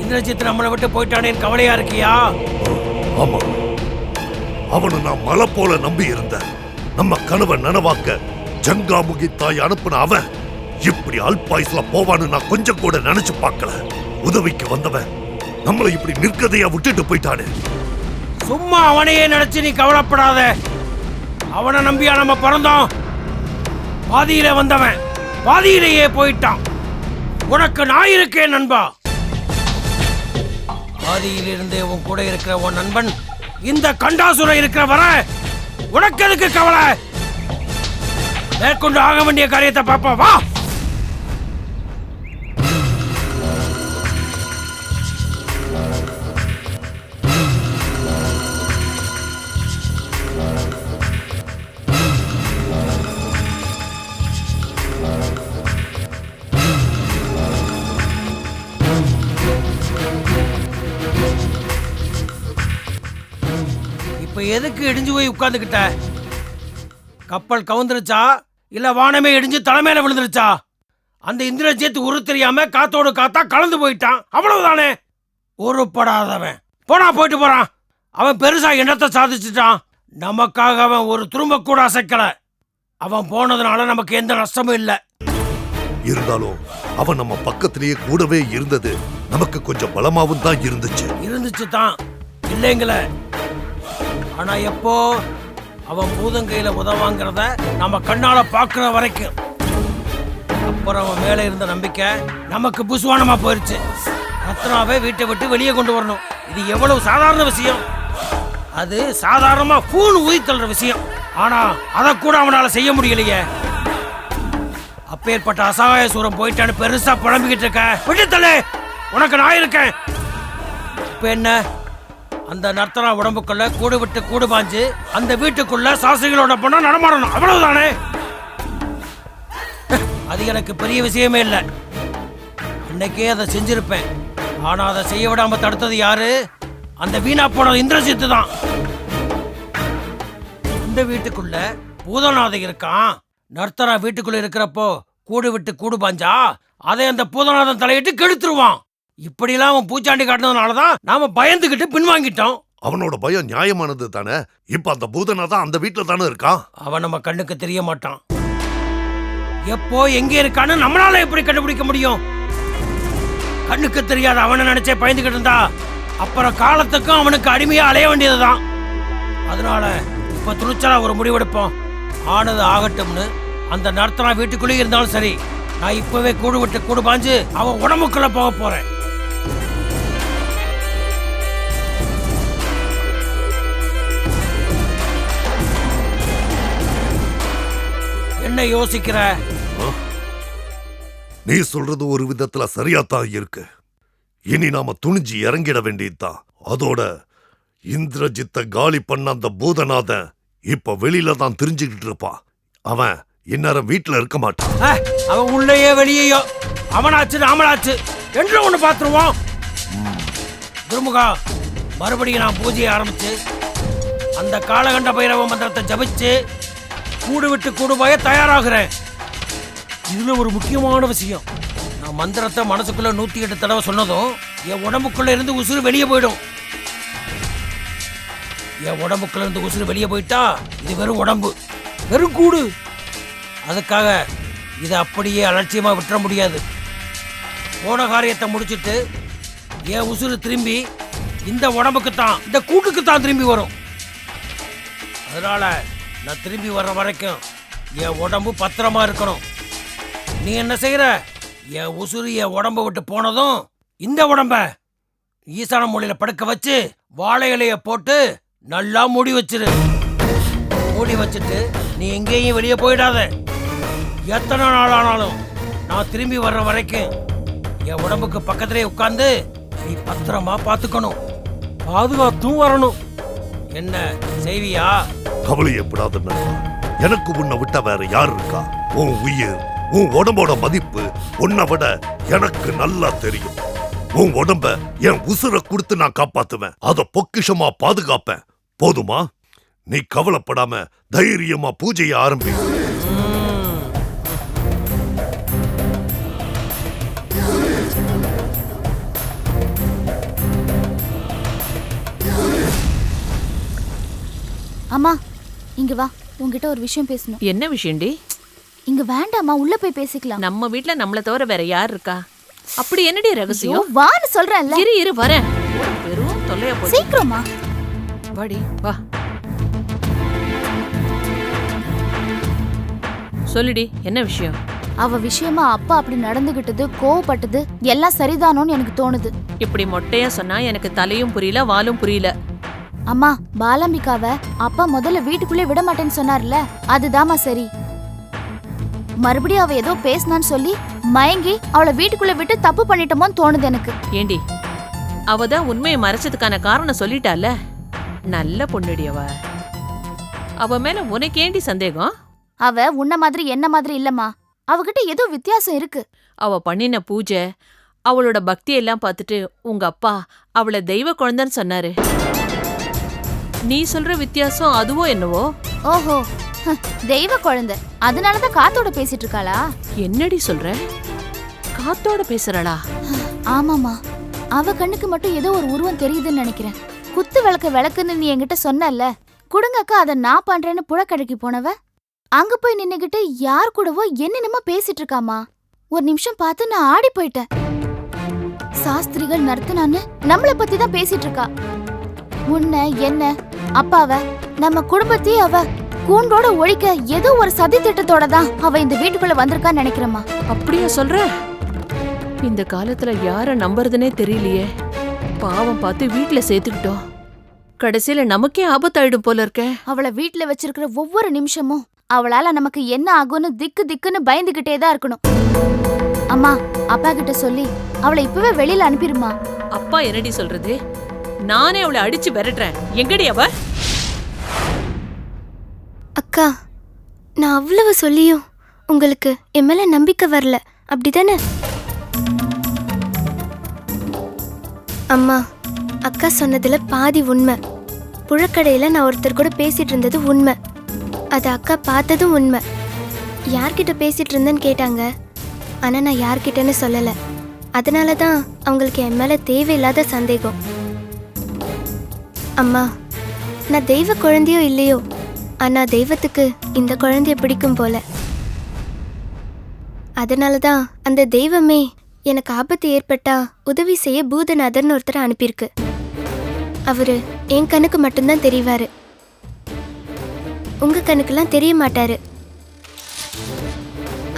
H: இந்திரஜித் நம்மளை விட்டு போயிட்டானே கவலையா இருக்கியா?
G: ஆமா, அவனை நான் மலை போல நம்பி இருந்தேன். நம்ம கனவை நனவாக்க ஜங்காமுகி தாய் அனுப்புன அவன் இப்படி அல்பாயுஸ்ல போவான்னு நான் கொஞ்சம் கூட நினைச்சு பார்க்கல. உதவிக்கு வந்தவன் நம்மளை இப்படி நிற்கதையா விட்டுட்டு போயிட்டானே.
H: சும்மா அவனையே நினைச்சு நீ கவலைப்படாத. அவனை நம்பியா நம்ம பிறந்தோம்? பாதியில வந்தவன் பாதியிலேயே போயிட்டான். உனக்கு நான் இருக்கேன் நண்பா. பாதியிலிருந்தே உன் கூட இருக்கிற உன் நண்பன் இந்த கண்டாசுரம் இருக்கிற வர உனக்கு எதுக்கு கவலை? மேற்கொண்டு ஆக வேண்டிய காரியத்தை பாப்பா வா. இப்ப எதுக்கு இடிஞ்சு போய் உட்கார்ந்துகிட்ட? கப்பல் கவுந்துருச்சா இல்ல வானமே இடிஞ்சு தலைமையில விழுந்துருச்சா? அந்த இந்திரஜித் உரு தெரியாம காத்தோடு காத்தா கலந்து போயிட்டான், அவ்வளவுதானே. உருப்படாதவன் போனா போயிட்டு போறான். அவன் பெருசா என்னத்தை சாதிச்சுட்டான்? நமக்காக அவன் ஒரு துரும்ப கூட அசைக்கல. அவன் போனதுனால நமக்கு எந்த நஷ்டமும் இல்லை.
G: இருந்தாலும் அவன் நம்ம பக்கத்திலேயே கூடவே இருந்தது நமக்கு கொஞ்சம் பலமாவும் தான் இருந்துச்சு
H: தான் இல்லைங்கள. ஆனா எப்போ அவன் பூதங்கையில உதவாங்கிறத நம்ம கண்ணால பாக்குற வரைக்கும். அப்புறம் அவன் மேல இருந்த நம்பிக்கை நமக்கு புசுவானமா போயிருச்சு. ரத்னாவை வீட்டை விட்டு வெளியே கொண்டு வரணும். இது எவ்வளவு சாதாரண விஷயம். அது சாதாரணமா பூன் உயிர்த்தல்ற விஷயம். ஆனா அதை கூட அவனால செய்ய முடியலையே. அப்பேற்பட்ட அசகாய சூரம் போயிட்டான்னு பெருசா புலம்பிக்கிட்டு இருக்க. விட்டுத்தலே, உனக்கு நான் இருக்கேன். இப்ப என்ன, அந்த நர்த்தனா உடம்புக்குள்ள கூடு விட்டு கூடு பாஞ்சு அந்த வீட்டுக்குள்ள சாஸ்திரிகளோட பொண்ணா நடமாடணும், அவ்வளவுதானே. அது எனக்கு பெரிய விஷயமே இல்லை. அன்னைக்கே அதை செஞ்சிருப்பேன். ஆனா அதை செய்ய விடாம தடுத்தது யாரு? அந்த வீணா போன இந்திரஜித்து தான். இந்த வீட்டுக்குள்ள பூதநாதை இருக்கான். நர்த்தனா வீட்டுக்குள்ள இருக்கிறப்போ கூடு விட்டு கூடு பாஞ்சா அதை அந்த பூதநாதன் தலையிட்டு கெடுத்துருவான். இப்படிலாம் அவன் பூச்சாண்டி காட்டினதுனாலதான் நாம பயந்துகிட்டு பின்வாங்கிட்டோம்.
G: அவனோட பயம் நியாயமானது தானே. இப்ப அந்த பூதநாதன் அந்த வீட்டுல தானே இருக்கான்.
H: அவன் நம்ம கண்ணுக்கு தெரிய மாட்டான். எப்போ எங்க இருக்கான்னு நம்மளால எப்படி கண்டுபிடிக்க முடியும்? கண்ணுக்கு தெரியாத அவனை நினைச்சே பயந்துகிட்டு இருந்தா அப்புறம் காலத்துக்கும் அவனுக்கு அடிமையா அலைய வேண்டியதுதான். அதனால இப்ப துணிச்சலா ஒரு முடிவெடுப்போம். ஆனது ஆகட்டும்னு அந்த நர்த்தனா வீட்டுக்குள்ளே இருந்தாலும் சரி, நான் இப்பவே கூடு விட்டு கூடு பாஞ்சு அவன் உடம்புக்குள்ள போக போறேன். என்ன யோசிக்கிற?
G: நீ சொல்றது ஒரு விதத்துல சரியாத்தான் இருக்கு. இனி நாம துணிஞ்சு இறங்கிட வேண்டியதுதான். அதோட இந்திரஜித்த காலி பண்ண அந்த பூதநாதன் இப்ப வெளியில தான் தெரிஞ்சுக்கிட்டு இருப்பான். அவன் இந்நேரம் வீட்டுல இருக்க மாட்டான்.
H: அவன் உள்ளேயோ வெளியேயோ அவனாச்சு நாமளாச்சு என்று ஒண்ணு பாத்துருவோம். குருமுகா, மறுபடியும் நான் பூஜையை ஆரம்பிச்சு அந்த காலகண்ட பைரவ மந்திரத்தை ஜபிச்சு கூடு விட்டு கூடு போய தயாராகிறேன். இதுல ஒரு முக்கியமான விஷயம், நான் மந்திரத்தை மனசுக்குள்ள 108 தடவை சொன்னதும் என் உடம்புக்குள்ள இருந்து உசுறு வெளியே போயிடும். என் உடம்புக்குள்ள இருந்து உசுறு வெளியே போயிட்டா இது வெறும் உடம்பு, வெறும் கூடு. அதுக்காக இதை அப்படியே அலட்சியமா விட்டுற முடியாது. போன காரியத்தை முடிச்சுட்டு என் உசுறு திரும்பி இந்த உடம்புக்கு தான், இந்த கூட்டுக்கு தான் திரும்பி வரும். அதனால நான் திரும்பி வர்ற வரைக்கும் என் உடம்பு பத்திரமா இருக்கணும். நீ என்ன செய்யற? என் உசுறு என் உடம்ப விட்டு போனதும் இந்த உடம்ப ஈசான மூலையில படுக்க வச்சு வாழை இலைய போட்டு நல்லா மூடி வச்சிரு. மூடி வச்சுட்டு நீ எங்கேயும் வெளியே போயிடாத. எத்தனை நாள் ஆனாலும் நான் திரும்பி வர்ற வரைக்கும் என் உடம்புக்கு பக்கத்திலே உட்கார்ந்து நீ பத்திரமா பாத்துக்கணும், பாதுகாத்தும் வரணும். என்ன செய்வியா?
G: கவலையப்படாத நண்பா, எனக்கு உன்னை விட்டா வேற யார் இருக்கா? உன் உயிர், உன் உடம்போட மதிப்பு உன்னை விட எனக்கு நல்லா தெரியும். உன் உடம்ப என் உசுரை கொடுத்து நான் காப்பாத்துவேன், அதை பொக்கிஷமா பாதுகாப்பேன். போதுமா? நீ கவலைப்படாம தைரியமா பூஜையை ஆரம்பி.
A: அம்மா இங்க வா, உன்கிட்ட ஒரு விஷயம் பேசணும்.
C: என்ன விஷயம்டி?
A: இங்க வேண்டாம்மா, உள்ள போய் பேசிக்கலாம்.
C: நம்ம வீட்ல நம்மள தவிர வேற யார் இருக்கா? அப்படி என்னடி ரகசியம்?
A: வான்னு சொல்றேன்ல.
C: இரு வரேன். வெறும் தொல்லையா போச்சு.
A: சீக்கிரமா
C: வாடி வா. சொல்லுடி, என்ன விஷயம்?
A: அவ விஷயமா அப்பா அப்படி நடந்துகிட்டது, கோவப்பட்டது எல்லாம் சரிதானோன்னு எனக்கு தோணுது.
C: இப்படி மொட்டையா சொன்னா எனக்கு தலையும் புரியல வாலும் புரியல.
A: அம்மா, பாலாம்பிகாவ அப்பா முதல்ல வீட்டுக்குள்ளே விட மாட்டேன்னு சொன்னார்ல, அதுதாம்மா சரி. மறுபடியும் அவ ஏதோ பேசினான்னு சொல்லி மயங்கி அவளை வீட்டுக்குள்ள விட்டு தப்பு பண்ணிட்டோமோன்னு தோணுது எனக்கு.
C: ஏண்டி, அவதான் உண்மையை மறைச்சதுக்கான காரணம் சொல்லிட்டால. நல்ல பொண்ணுடி அவ. அவ மேல உனக்கு ஏண்டி சந்தேகம்?
A: அவ உன்ன மாதிரி என்ன மாதிரி இல்லம்மா, அவகிட்ட ஏதோ வித்தியாசம் இருக்கு.
C: அவ பண்ணின பூஜை, அவளோட பக்தி எல்லாம் பார்த்துட்டு உங்க அப்பா அவளை தெய்வ குழந்தைன்னு சொன்னாரு. நீ சொல்ற வித்தியாசம் அதுவோ என்னவோ?
A: ஓஹோ, தெய்வ குழந்தை, அதனாலதான் காத்தோட பேசிட்டு இருக்காளா?
C: என்னடி சொல்ற? காத்தோட பேசுறாளா?
A: ஆமாமா, அவ கண்ணுக்கு மட்டும் ஏதோ ஒரு உருவம் தெரியுதுன்னு நினைக்கிறேன். குத்து விளக்குன்னு நீ என்கிட்ட சொன்னல, குடுங்கக்கா அதை நான் பண்றேன்னு புழக்கடைக்கு போனவ அங்க போய் நின்னுகிட்டு யார் கூடவோ என்னென்னமோ பேசிட்டு இருக்காமா. ஒரு நிமிஷம் பார்த்து நான் ஆடி போயிட்டேன். சாஸ்திரிகள் நர்த்தனான்னு நம்மளை பத்தி தான் பேசிட்டு இருக்கா. உன்ன என்ன அப்பாவ நம்ம குடும்பத்தையே அவ கூண்டோட ஒழிக்க ஏதோ ஒரு சதி திட்டத்தோட தான் அவ இந்த வீட்டுக்குள்ள வந்திருக்கான்னு நினைக்கிறேம்மா.
C: அப்படியா சொல்ற? இந்த காலத்துல யார நம்புறதுனே தெரியலையே. பாவம் பார்த்து வீட்டுல சேர்த்துக்கிட்டோம், கடைசியில நமக்கே ஆபத்தாயிடும் போல இருக்க.
A: அவளை வீட்டுல வச்சிருக்கிற ஒவ்வொரு நிமிஷமும் அவளால நமக்கு என்ன ஆகும்னு திக்குன்னு பயந்துகிட்டே தான் இருக்கணும். அம்மா, அப்பா கிட்ட சொல்லி அவளை இப்பவே வெளியில அனுப்பிடுமா.
C: அப்பா என்னடி சொல்றது? நானே அவளை அடிச்சு விரட்டுறேன். எங்கடி அவ?
B: அக்கா, நான் அவ்வளவு சொல்லியும் உங்களுக்கு என் மேல நம்பிக்கை வரல, அப்படிதானே? அம்மா, அக்கா சொன்னதுல பாதி உண்மை. புழக்கடையில நான் ஒருத்தர் கூட பேசிட்டு இருந்தது உண்மை, அது அக்கா பார்த்ததும் உண்மை. யார்கிட்ட பேசிட்டு இருந்தேன்னு கேட்டாங்க. ஆனா நான் யார்கிட்டன்னு சொல்லல. அதனால தான் அவங்களுக்கு என் மேல தேவையில்லாத சந்தேகம். அம்மா, நான் தெய்வ குழந்தையோ இல்லையோ, ஆனா தெய்வத்துக்கு இந்த குழந்தைய பிடிக்கும் போல. அதனால தான் அந்த தெய்வமே எனக்கு ஆபத்து ஏற்பட்டா உதவி செய்ய பூதநாதர்னு ஒருத்தர் அனுப்பியிருக்கு. அவரு என் கண்ணுக்கு மட்டும்தான் தெரிவாரு, உங்க கண்ணுக்கெல்லாம் தெரிய மாட்டாரு.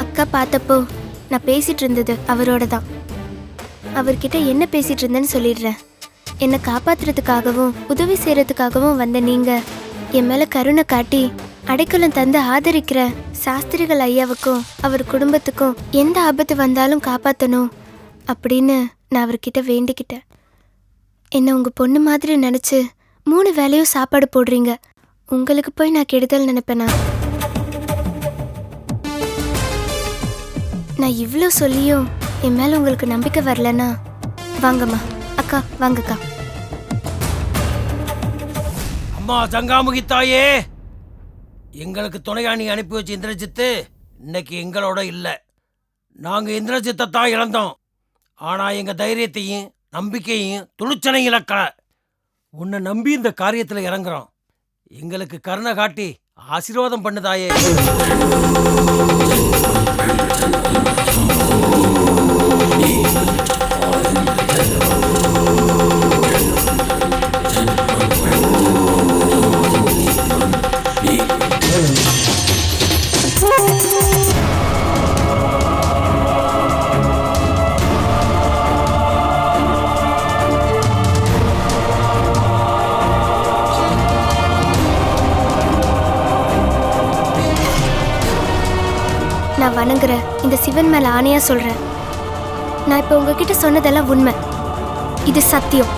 B: அக்கா பார்த்தப்போ நான் பேசிட்டு இருந்தது அவரோட தான். அவர்கிட்ட என்ன பேசிட்டு இருந்தேன்னு சொல்லிடுறேன். என்னை காப்பாத்துறதுக்காகவும் உதவி செய்யறதுக்காகவும் வந்த நீங்க என் மேல கருணை காட்டி அடைக்கலம் தந்து ஆதரிக்கிற சாஸ்திரிகள் ஐயாவுக்கும் அவர் குடும்பத்துக்கும் எந்த ஆபத்து வந்தாலும் காப்பாற்றணும் அப்படின்னு நான் அவர்கிட்ட வேண்டிக்கிட்டேன். என்னை உங்க பொண்ணு மாதிரி நினைச்சு 3 வேளையும் சாப்பாடு போடுறீங்க. உங்களுக்கு போய் நான் கெடுதல் நினைப்பேனா? நான் இவ்வளோ சொல்லியும் என் மேல உங்களுக்கு நம்பிக்கை வரலன்னா வாங்கம்மா. அக்கா வாங்கக்கா.
H: அம்மா ஜங்காமுகி தாயே, எங்களுக்கு துணையா நீ அனுப்பி வச்ச இந்திரஜித்து இன்னைக்கு எங்களோட இல்லை. நாங்க இந்திரஜித்தை தான் இழந்தோம். ஆனா எங்க தைரியத்தையும் நம்பிக்கையும் துணிச்சலையும் இழக்கல. உன்னை நம்பி இந்த காரியத்துல இறங்குறோம். எங்களுக்கு கருணை காட்டி ஆசீர்வாதம் பண்ணுதாயே.
B: நான் வணங்குற இந்த சிவன் மேல ஆணையா சொல்றேன், நான் இப்ப உங்ககிட்ட சொன்னதெல்லாம் உண்மை. இது சத்தியம்.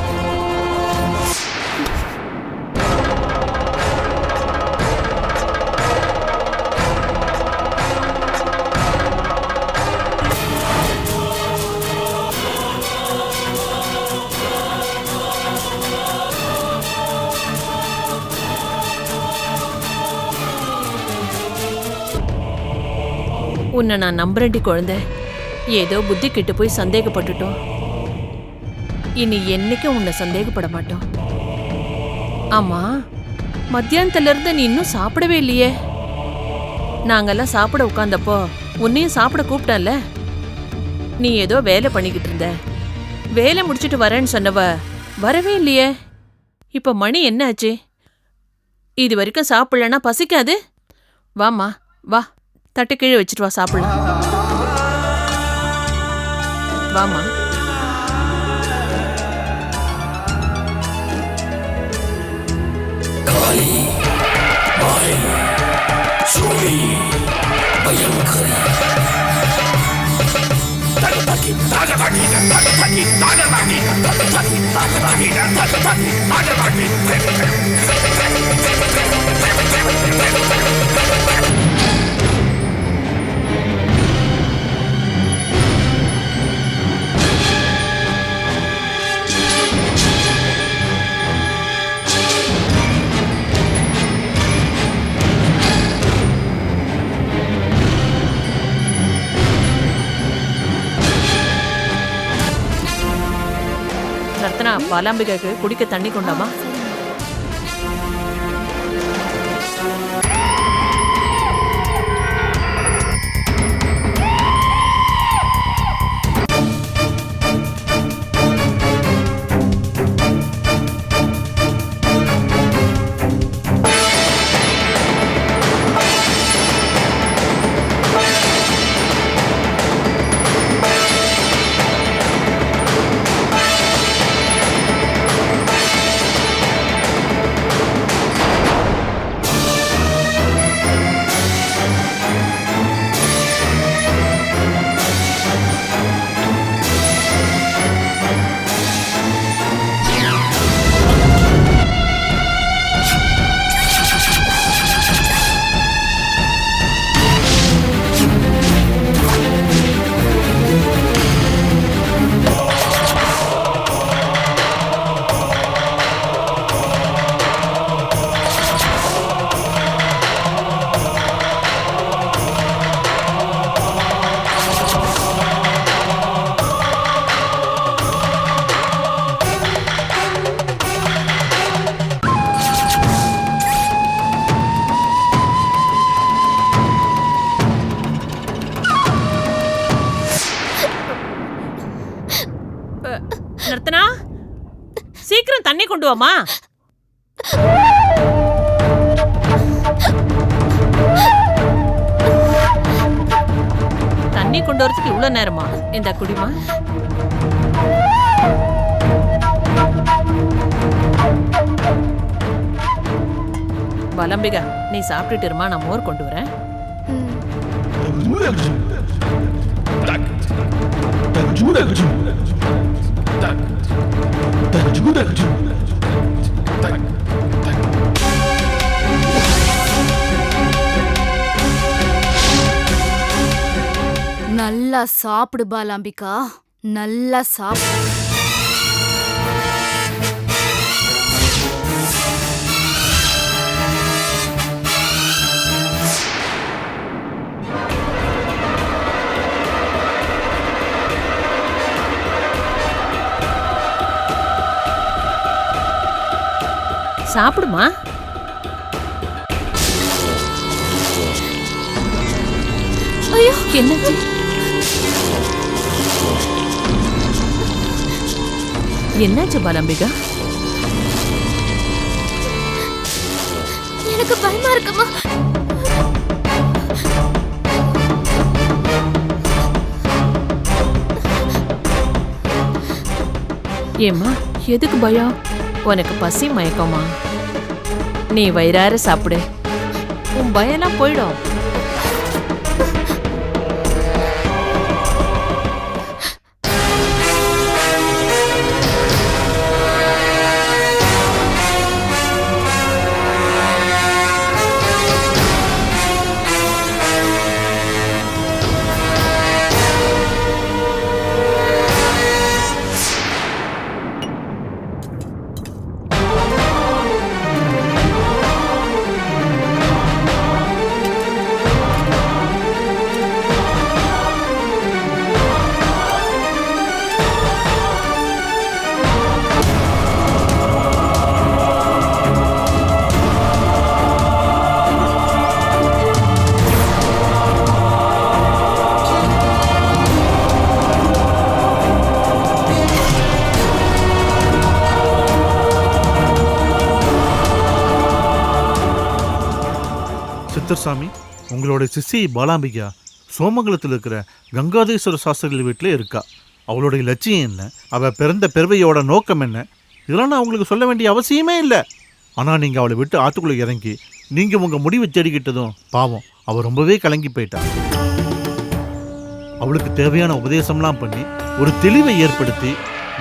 C: உன்னை நான் நம்புறேன்டி குழந்தை. ஏதோ புத்தி கெட்டு போய் சந்தேகப்பட்டுட்டோம். இனி என்னைக்கும் உன்னை சந்தேகப்பட மாட்டோம். ஆமா, மத்தியானத்துல இருந்து நீ இன்னும் சாப்பிடவே இல்லையே. நாங்கெல்லாம் சாப்பிட உட்கார்ந்தப்போ உன்னையும் சாப்பிட கூப்பிட்டேன்ல. நீ ஏதோ வேலை பண்ணிக்கிட்டு இருந்த. வேலை முடிச்சிட்டு வரேன்னு சொன்னவ வரவே இல்லையே. இப்ப மணி என்ன ஆச்சு? இது வரைக்கும் சாப்பிடலன்னா பசிக்காது. வாமா வா, தட்டு கீழே வச்சுட்டு வா, சாப்பிடலாம். வாமா. ரத்னா, பாலாம்பிகைக்கு குடிக்க தண்ணி கொண்டாமா. நிறுத்தனா, சீக்கிரம் தண்ணி கொண்டு வாமா. தண்ணி கொண்டு வரதுக்கு இவ்வளவு நேரமா? இந்த குடிமா. பலம்பிகா, நீ சாப்பிட்டுட்டு இருமா, நான் மோர் கொண்டு வரேன்.
A: நல்லா சாப்பிடு பாலாம்பிகா, நல்லா சாப்பிடு.
C: சாப்பிடுமா.
A: ஐயோ,
C: என்னாச்சு? என்னாச்சு பலம்பிகா?
B: எனக்கு பயமா இருக்குமா?
C: ஏம்மா, எதுக்கு பயம்? உனக்கு பசி மயக்கமா? நீ வயிறார சாப்பிடு, உன் பயம்லாம் போயிடும்.
D: சித்தர்சாமி, உங்களோட சிசி பாலாம்பிகா சோமங்கலத்தில் இருக்கிற கங்காதேஸ்வர சாஸ்திரிகள் வீட்டில் இருக்கா. அவளுடைய லட்சியம் என்ன, அவள் பிறந்த பிறவையோட நோக்கம் என்ன, இதெல்லாம் நான் உங்களுக்கு சொல்ல வேண்டிய அவசியமே இல்லை. ஆனால் நீங்கள் அவளை விட்டு ஆற்றுக்குள்ளே இறங்கி நீங்கள் உங்கள் முடிவை தேடிக்கிட்டதும் பாவம் அவள் ரொம்பவே கலங்கி போயிட்டா. அவளுக்கு தேவையான உபதேசம்லாம் பண்ணி ஒரு தெளிவை ஏற்படுத்தி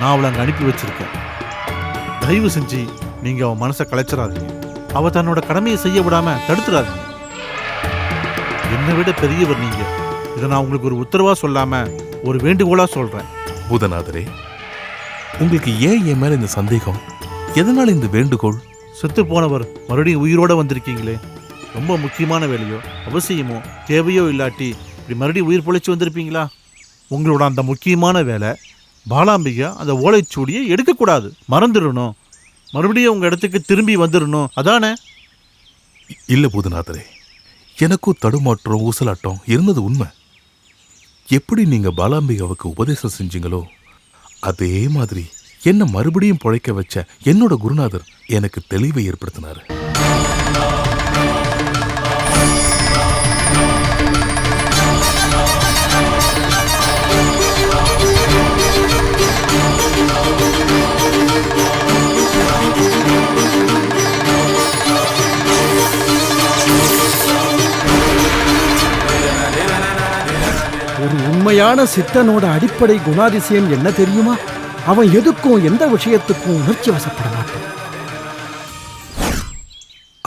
D: நான் அவளை அங்கே அனுப்பி வச்சிருக்கேன். தயவு செஞ்சு நீங்கள் அவன் மனசை கலைச்சிடாதீங்க. அவள் தன்னோட கடமையை செய்ய விடாமல் தடுத்துடாதீங்க. என்னை விட பெரியவர் நீங்க. இதை நான் உங்களுக்கு ஒரு உத்தரவா சொல்லாம ஒரு வேண்டுகோளா சொல்றேன்.
F: பூதநாதரே, உங்களுக்கு ஏன் என் மேல இந்த சந்தேகம்? எதனால இந்த வேண்டுகோள்?
D: செத்து போனவர் மறுபடியும் உயிரோட வந்திருக்கீங்களே, ரொம்ப முக்கியமான வேலையோ அவசியமோ தேவையோ இல்லாட்டி இப்படி மறுபடியும் உயிர் பொழைச்சி வந்திருப்பீங்களா? உங்களோட அந்த முக்கியமான வேலை பாலாம்பிகா அந்த ஓலைச்சூடியை எடுக்கக்கூடாது, மறந்துடணும், மறுபடியும் உங்க இடத்துக்கு திரும்பி வந்துடணும், அதானே?
F: இல்ல பூதநாதரே, எனக்கும் தடுமாற்றம் ஊசலாட்டம் இருந்தது உண்மை. எப்படி நீங்க பாலாம்பிகாவுக்கு உபதேசம் செஞ்சீங்களோ அதே மாதிரி என்ன மறுபடியும் பொழைக்க வச்ச என்னோட குருநாதர் எனக்கு தெளிவை ஏற்படுத்தினாரு.
E: ஒரு உண்மையான சித்தனோட அடிப்படை குணாதிசயம் என்ன தெரியுமா? அவன் எதுக்கும் எந்த விஷயத்துக்கும் உணர்ச்சி வசப்பட மாட்டான்.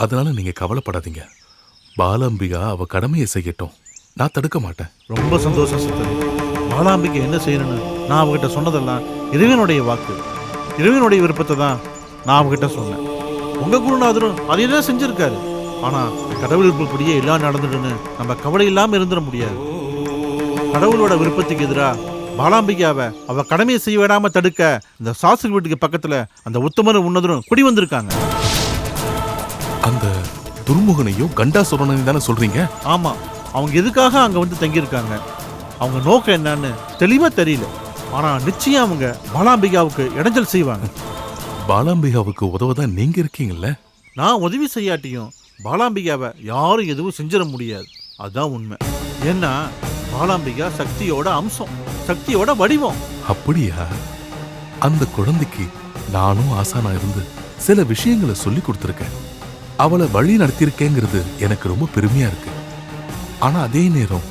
F: அதனால நீங்க கவலைப்படாதீங்க. பாலாம்பிகா அவ கடமையை செய்யட்டும், நான் தடுக்க மாட்டேன்.
D: ரொம்ப சந்தோஷம் சித்தர். பாலாம்பிகை என்ன செய்யணும்னு நான் அவகிட்ட சொன்னதெல்லாம் இறைவனுடைய வாக்கு, இறைவனுடைய விருப்பத்தை தான் நான் அவகிட்ட சொன்னேன். உங்க குருநாதரும் அதே தான் செஞ்சிருக்காரு. ஆனா கடவுள் விருப்பப்படியே எல்லாம் நடந்துடுன்னு நம்ம கவலை இல்லாம இருந்துட முடியாது. கடவுளோட விருப்பத்துக்கு எதிராக பாலாம்பிகாவை அவ கடமையை செய்ய விடாம தடுக்க இந்த சாஸ்திரி வீட்டுக்கு பக்கத்துல அந்த உத்தமரும் உன்னதரும் குடி வந்திருக்காங்க.
F: அந்த துர்முகனையும் கண்டாசுரனையும் தானே சொல்றீங்க?
D: ஆமா, அவங்க எதுக்காக அங்க வந்து தங்கியிருக்காங்க, அவங்க நோக்கம் என்னன்னு தெளிவா தெரியல. ஆனா நிச்சயம் அவங்க பாலாம்பிகாவுக்கு இடைஞ்சல் செய்வாங்க.
F: பாலாம்பிகாவுக்கு உதவதான் நீங்க இருக்கீங்கல்ல.
D: நான் உதவி செய்யாட்டியும் பாலாம்பிகாவை யாரும் எதுவும் செஞ்சிட முடியாது. அதுதான் உண்மை. ஏன்னா பாலாம்பிகா சக்தியோட அம்சம், சக்தியோட வடிவம்.
F: அப்படியா? அந்த குழந்தைக்கு நானும் ஆசானா இருந்து சில விஷயங்களை சொல்லி கொடுத்துருக்கேன். அவளை வழி நடத்தியிருக்கேங்கிறது எனக்கு ரொம்ப பெருமையா இருக்கு. ஆனா அதே நேரம்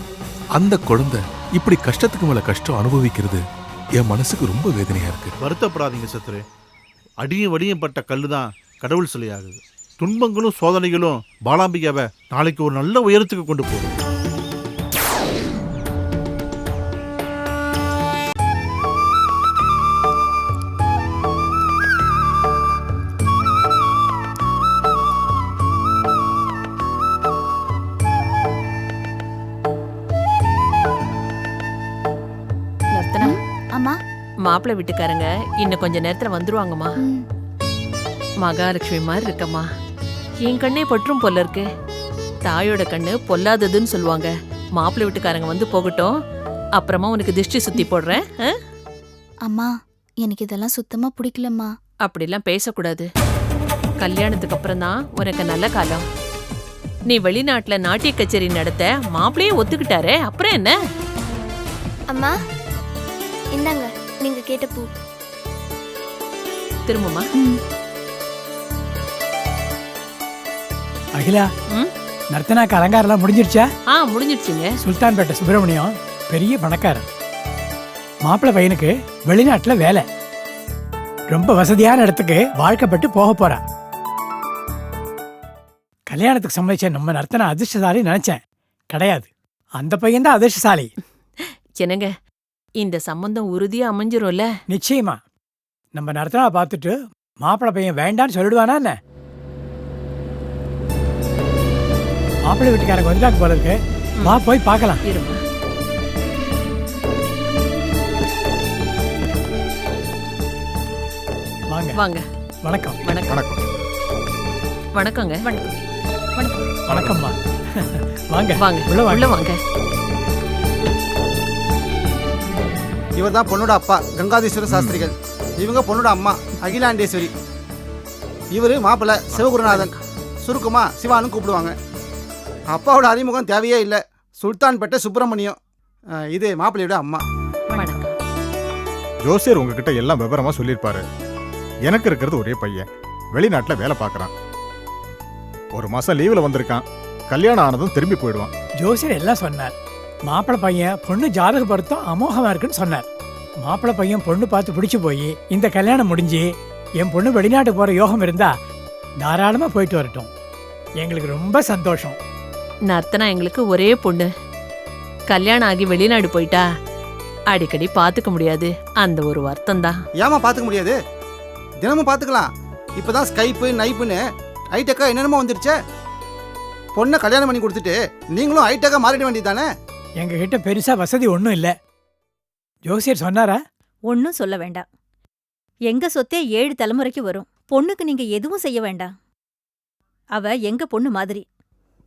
F: அந்த குழந்தை இப்படி கஷ்டத்துக்கு மேல கஷ்டம் அனுபவிக்கிறது என் மனசுக்கு ரொம்ப வேதனையா இருக்கு.
D: வருத்தப்படாதீங்க சத்ரு. அடியும் வடியும் பட்ட கல்லுதான் கடவுள் சிலையாகுது. துன்பங்களும் சோதனைகளும் பாலாம்பிகாவை நாளைக்கு ஒரு நல்ல உயரத்துக்கு கொண்டு போகும்.
C: நர்த்தனா,
A: அம்மா.
C: மாப்பிள்ளை வீட்டுக்காரங்க இன்னும் கொஞ்ச நேரத்துல வந்துருவாங்கம்மா. மகாலட்சுமி மாதிரி இருக்கம்மா. என் கண்ணே பற்றும் போல இருக்கு. தாயோட கண்ணு பொல்லாததுன்னு சொல்லுவாங்க. மாப்பிள்ளை வீட்டுக்காரங்க வந்து போகட்டும், அப்புறமா உனக்கு திஷ்டி சுத்தி போடுறேன்.
A: அம்மா, எனக்கு இதெல்லாம் சுத்தமா பிடிக்கலம்மா.
C: அப்படிலாம் பேசக்கூடாது. கல்யாணத்துக்கு அப்புறம் தான் உனக்கு நல்ல காலம். நீ வெளிநாட்டுல நாட்டிய கச்சேரி நடத்த மாப்பிள்ளையே ஒத்துக்கிட்டாரே, அப்புறம் என்ன?
B: அம்மா இந்தாங்க நீங்க கேட்ட பூ.
C: திரும்பமா.
J: அகிலா,
C: ம்?
J: நர்த்தனாக்கு அலங்காரம்லாம் முடிஞ்சிருச்சா?
C: முடிஞ்சிருச்சுங்க.
J: சுல்தான்பேட்டை சுப்பிரமணியம் பெரிய பணக்காரன். மாப்பிள்ளை பையனுக்கு வெளிநாட்டுல வேலை. ரொம்ப வசதியான இடத்துக்கு வாழ்க்கப்பட்டு போக போறா. கல்யாணத்துக்கு சம்மதிச்ச நம்ம நர்த்தனா அதிர்ஷ்டசாலி நினைச்சேன். கிடையாது, அந்த பையன் தான் அதிர்ஷ்டசாலி.
C: என்னங்க, இந்த சம்பந்தம் உறுதியா அமைஞ்சிரும்ல?
J: நிச்சயமா. நம்ம நர்த்தனா பார்த்துட்டு மாப்பிள்ளை பையன் வேண்டான்னு சொல்லிடுவானா என்ன? மாப்பிள்ளை வீட்டுக்காரங்க வந்துட்டாங்க போல இருக்கு. வா போய் பார்க்கலாம்.
C: இருமா.
J: வாங்க
C: வாங்க.
J: வணக்கம்.
C: வணக்கம்.
D: வணக்கம்.
C: வணக்கங்க.
J: வணக்கம்மா. வாங்க
C: வாங்க.
J: உள்ள
C: உள்ள
J: வாங்க.
C: வாங்க.
K: இவர் தான் பொண்ணோட அப்பா கங்காதீஸ்வர சாஸ்திரிகள். இவங்க பொண்ணோட அம்மா அகிலாண்டேஸ்வரி. இவர் மாப்பிள்ளை சிவகுருநாதன், சுருக்கமா சிவான்னு கூப்பிடுவாங்க. அப்பாவோட அறிமுகம் தேவையே இல்லை. சுல்தான்பேட்டை சுப்பிரமணியம். இது மாப்பிள்ளையோட அம்மா.
C: வணக்கம்.
L: ஜோசியர் உங்ககிட்ட எல்லாம் விவரமா சொல்லியிருப்பாரு. எனக்கு இருக்கிறது ஒரே பையன், வெளிநாட்டில் வேலை பார்க்குறான். 1 மாசம் லீவில் வந்திருக்கான். கல்யாணம் ஆனதும் திரும்பி போயிடுவான்.
J: ஜோசியர் எல்லாம் சொன்னார். மாப்பிள்ளை பையன் பொண்ணு ஜாதக பொருத்தம் அமோகமா இருக்குன்னு சொன்னார். மாப்பிள்ளை பையன் பொண்ணு பார்த்து பிடிச்சு போய் இந்த கல்யாணம் முடிஞ்சு என் பொண்ணு வெளிநாட்டுக்கு போற யோகம் இருந்தா தாராளமா போயிட்டு வரட்டும். எங்களுக்கு ரொம்ப சந்தோஷம்.
C: நர்த்தனா எங்களுக்கு ஒரே பொண்ணு. கல்யாணம் ஆகி வெளிநாடு போயிட்டா அடிக்கடி பாத்துக்க முடியாது. அந்த ஒரு வருத்தம் தான்.
K: ஏமா பார்த்துக்க முடியாது? தினமும் பார்த்துக்கலாம். இப்போதான் ஸ்கைப்பு நைப்புன்னு ஹைடெக்கா என்னென்னமோ வந்துருச்சே. பொண்ணை கல்யாணம் பண்ணி கொடுத்துட்டு நீங்களும் ஹைடெக்கா மாறிட வேண்டியதானே?
J: எங்க கிட்ட பெருசா வசதி ஒன்றும் இல்லை. ஜோசியர் சொன்னாரா?
M: ஒன்னும் சொல்ல வேண்டாம். எங்க சொத்தே 7 தலைமுறைக்கு வரும். பொண்ணுக்கு நீங்க எதுவும் செய்ய வேண்டாம். அவ எங்க பொண்ணு மாதிரி.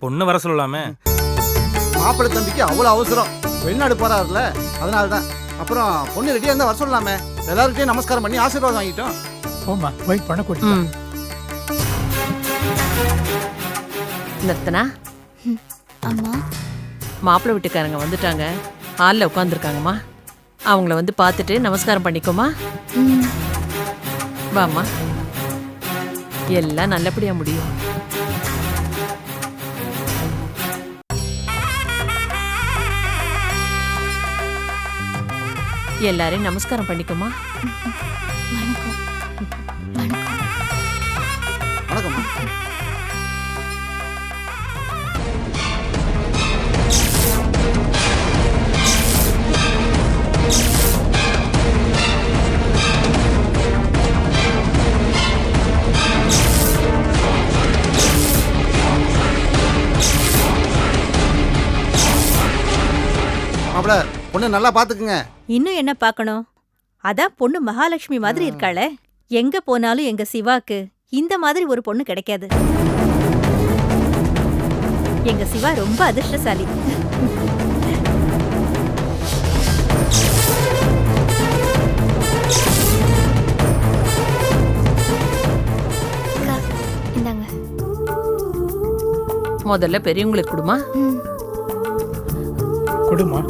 H: பொண்ணு வர சொல்லலாமே.
K: மாப்பிள்ளை தம்பிக்கு அவ்வளோ அவசரம், வெளிநாடு போறாருல, அதனால தான். அப்புறம் பொண்ணு ரெடியாக இருந்தால் வர சொல்லலாமே. எல்லார்கிட்டையும் நமஸ்காரம் பண்ணி ஆசீர்வாதம் வாங்கிட்டோம்.
J: போமா போய் பொண்ணை கூட்டி.
C: நர்த்தனா,
A: அம்மா,
C: மாப்பிள்ளை வீட்டுக்காரங்க வந்துட்டாங்க. ஹாலில் உட்காந்துருக்காங்கம்மா. அவங்கள வந்து பார்த்துட்டு நமஸ்காரம் பண்ணிக்கோமா. வாம்மா, எல்லாம் நல்லபடியா முடியும். எல்லாரையும் நமஸ்காரம் பண்ணிக்கோமா.
A: வணக்கம். வணக்கம்.
K: வணக்கம்மா. மாப்பிள்ள, பொண்ணு நல்லா பாத்துக்குங்க.
M: இன்னும் என்ன பார்க்கணும்? அதான் பொண்ணு மகாலட்சுமி மாதிரி இருக்காளே. எங்க போனாலும் எங்க சிவாக்கு இந்த மாதிரி ஒரு பொண்ணு கிடைக்காது. எங்க சிவா ரொம்ப அதிர்ஷ்டசாலி.
C: முதல்ல பெரியவங்களுக்கு கொடுமா.
J: கொடுமா.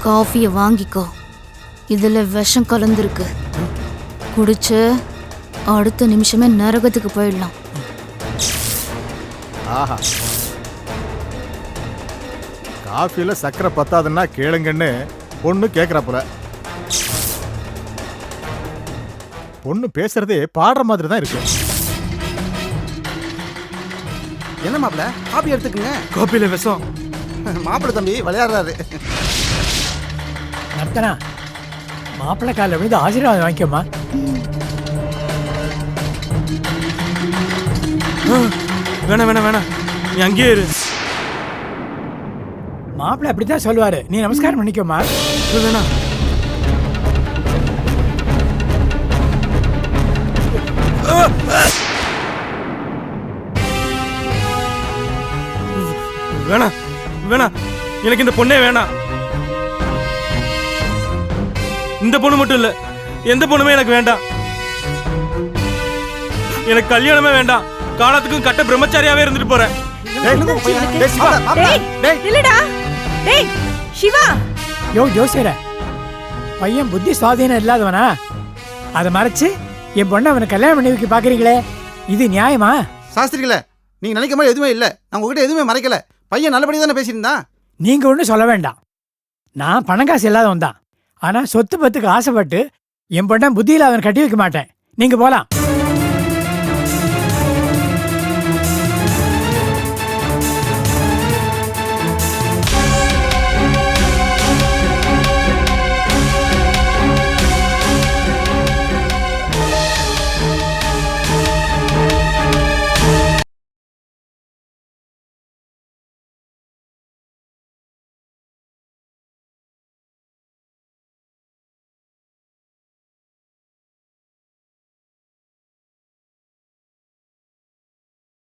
A: காஃபிய வாங்கிக்கோ. இதுல விஷம் கலந்துருக்கு. குடிச்சு அடுத்த நிமிஷமே நரகத்துக்கு போயிடலாம்.
L: ஆஹா, காஃபில சக்கரை பத்தாதுன்னா கேளுங்கன்னு பொண்ணு கேட்குறாப்புல. பொண்ணு பேசுறதே பாடுற மாதிரி தான் இருக்கு.
K: என்ன மாப்பிள்ள, காப்பி எடுத்துக்குங்க.
N: காப்பியில விஷம்.
K: மாப்பிள்ள தம்பி விளையாடுறாரு.
J: நர்த்தனா, மாப்பிள்ளை காலில் விழுந்து ஆசீர்வாதம் வாங்கிக்கோமா.
N: வேணாம் வேணாம் வேணாம், நீ அங்கேயே இரு.
J: மாப்பிள்ளை அப்படித்தான் சொல்லுவாரு, நீ நமஸ்காரம் பண்ணிக்கோமா.
N: வேணாம். வேணாம் வேணாம், எனக்கு இந்த பொண்ணே வேணாம். இந்த பொண்ணு மட்டும் இல்ல, எந்த பொண்ணுமே எனக்கு வேண்டாம். எனக்கு கல்யாணமே வேண்டாம். காலத்துக்கும் கட்ட பிரம்மச்சாரியாவே இருந்துட்டு போறேன்.
M: இல்லடா. டேய் சிவா.
J: யோ ஜோசியர, பையன் புத்தி சுவாதீனம் இல்லாதவனா? அதை மறைச்சு என் பொண்ணை அவனை கல்யாணம் பண்ணி வைக்க பாக்குறீங்களே, இது நியாயமா?
K: சாஸ்திரிகளே, நீங்க நினைக்க மாதிரி எதுவுமே இல்ல. நான் உங்ககிட்ட எதுவுமே மறைக்கல. பையன் நல்லபடியா தானே பேசியிருந்தா.
J: நீங்க ஒன்றும் சொல்ல வேண்டாம். நான் பணம் காசு இல்லாதவன் தான். ஆனா சொத்து பத்துக்கு ஆசைப்பட்டு என் பொண்ணை புத்தியில் அவன் கட்டி வைக்க மாட்டேன். நீங்க போலாம்.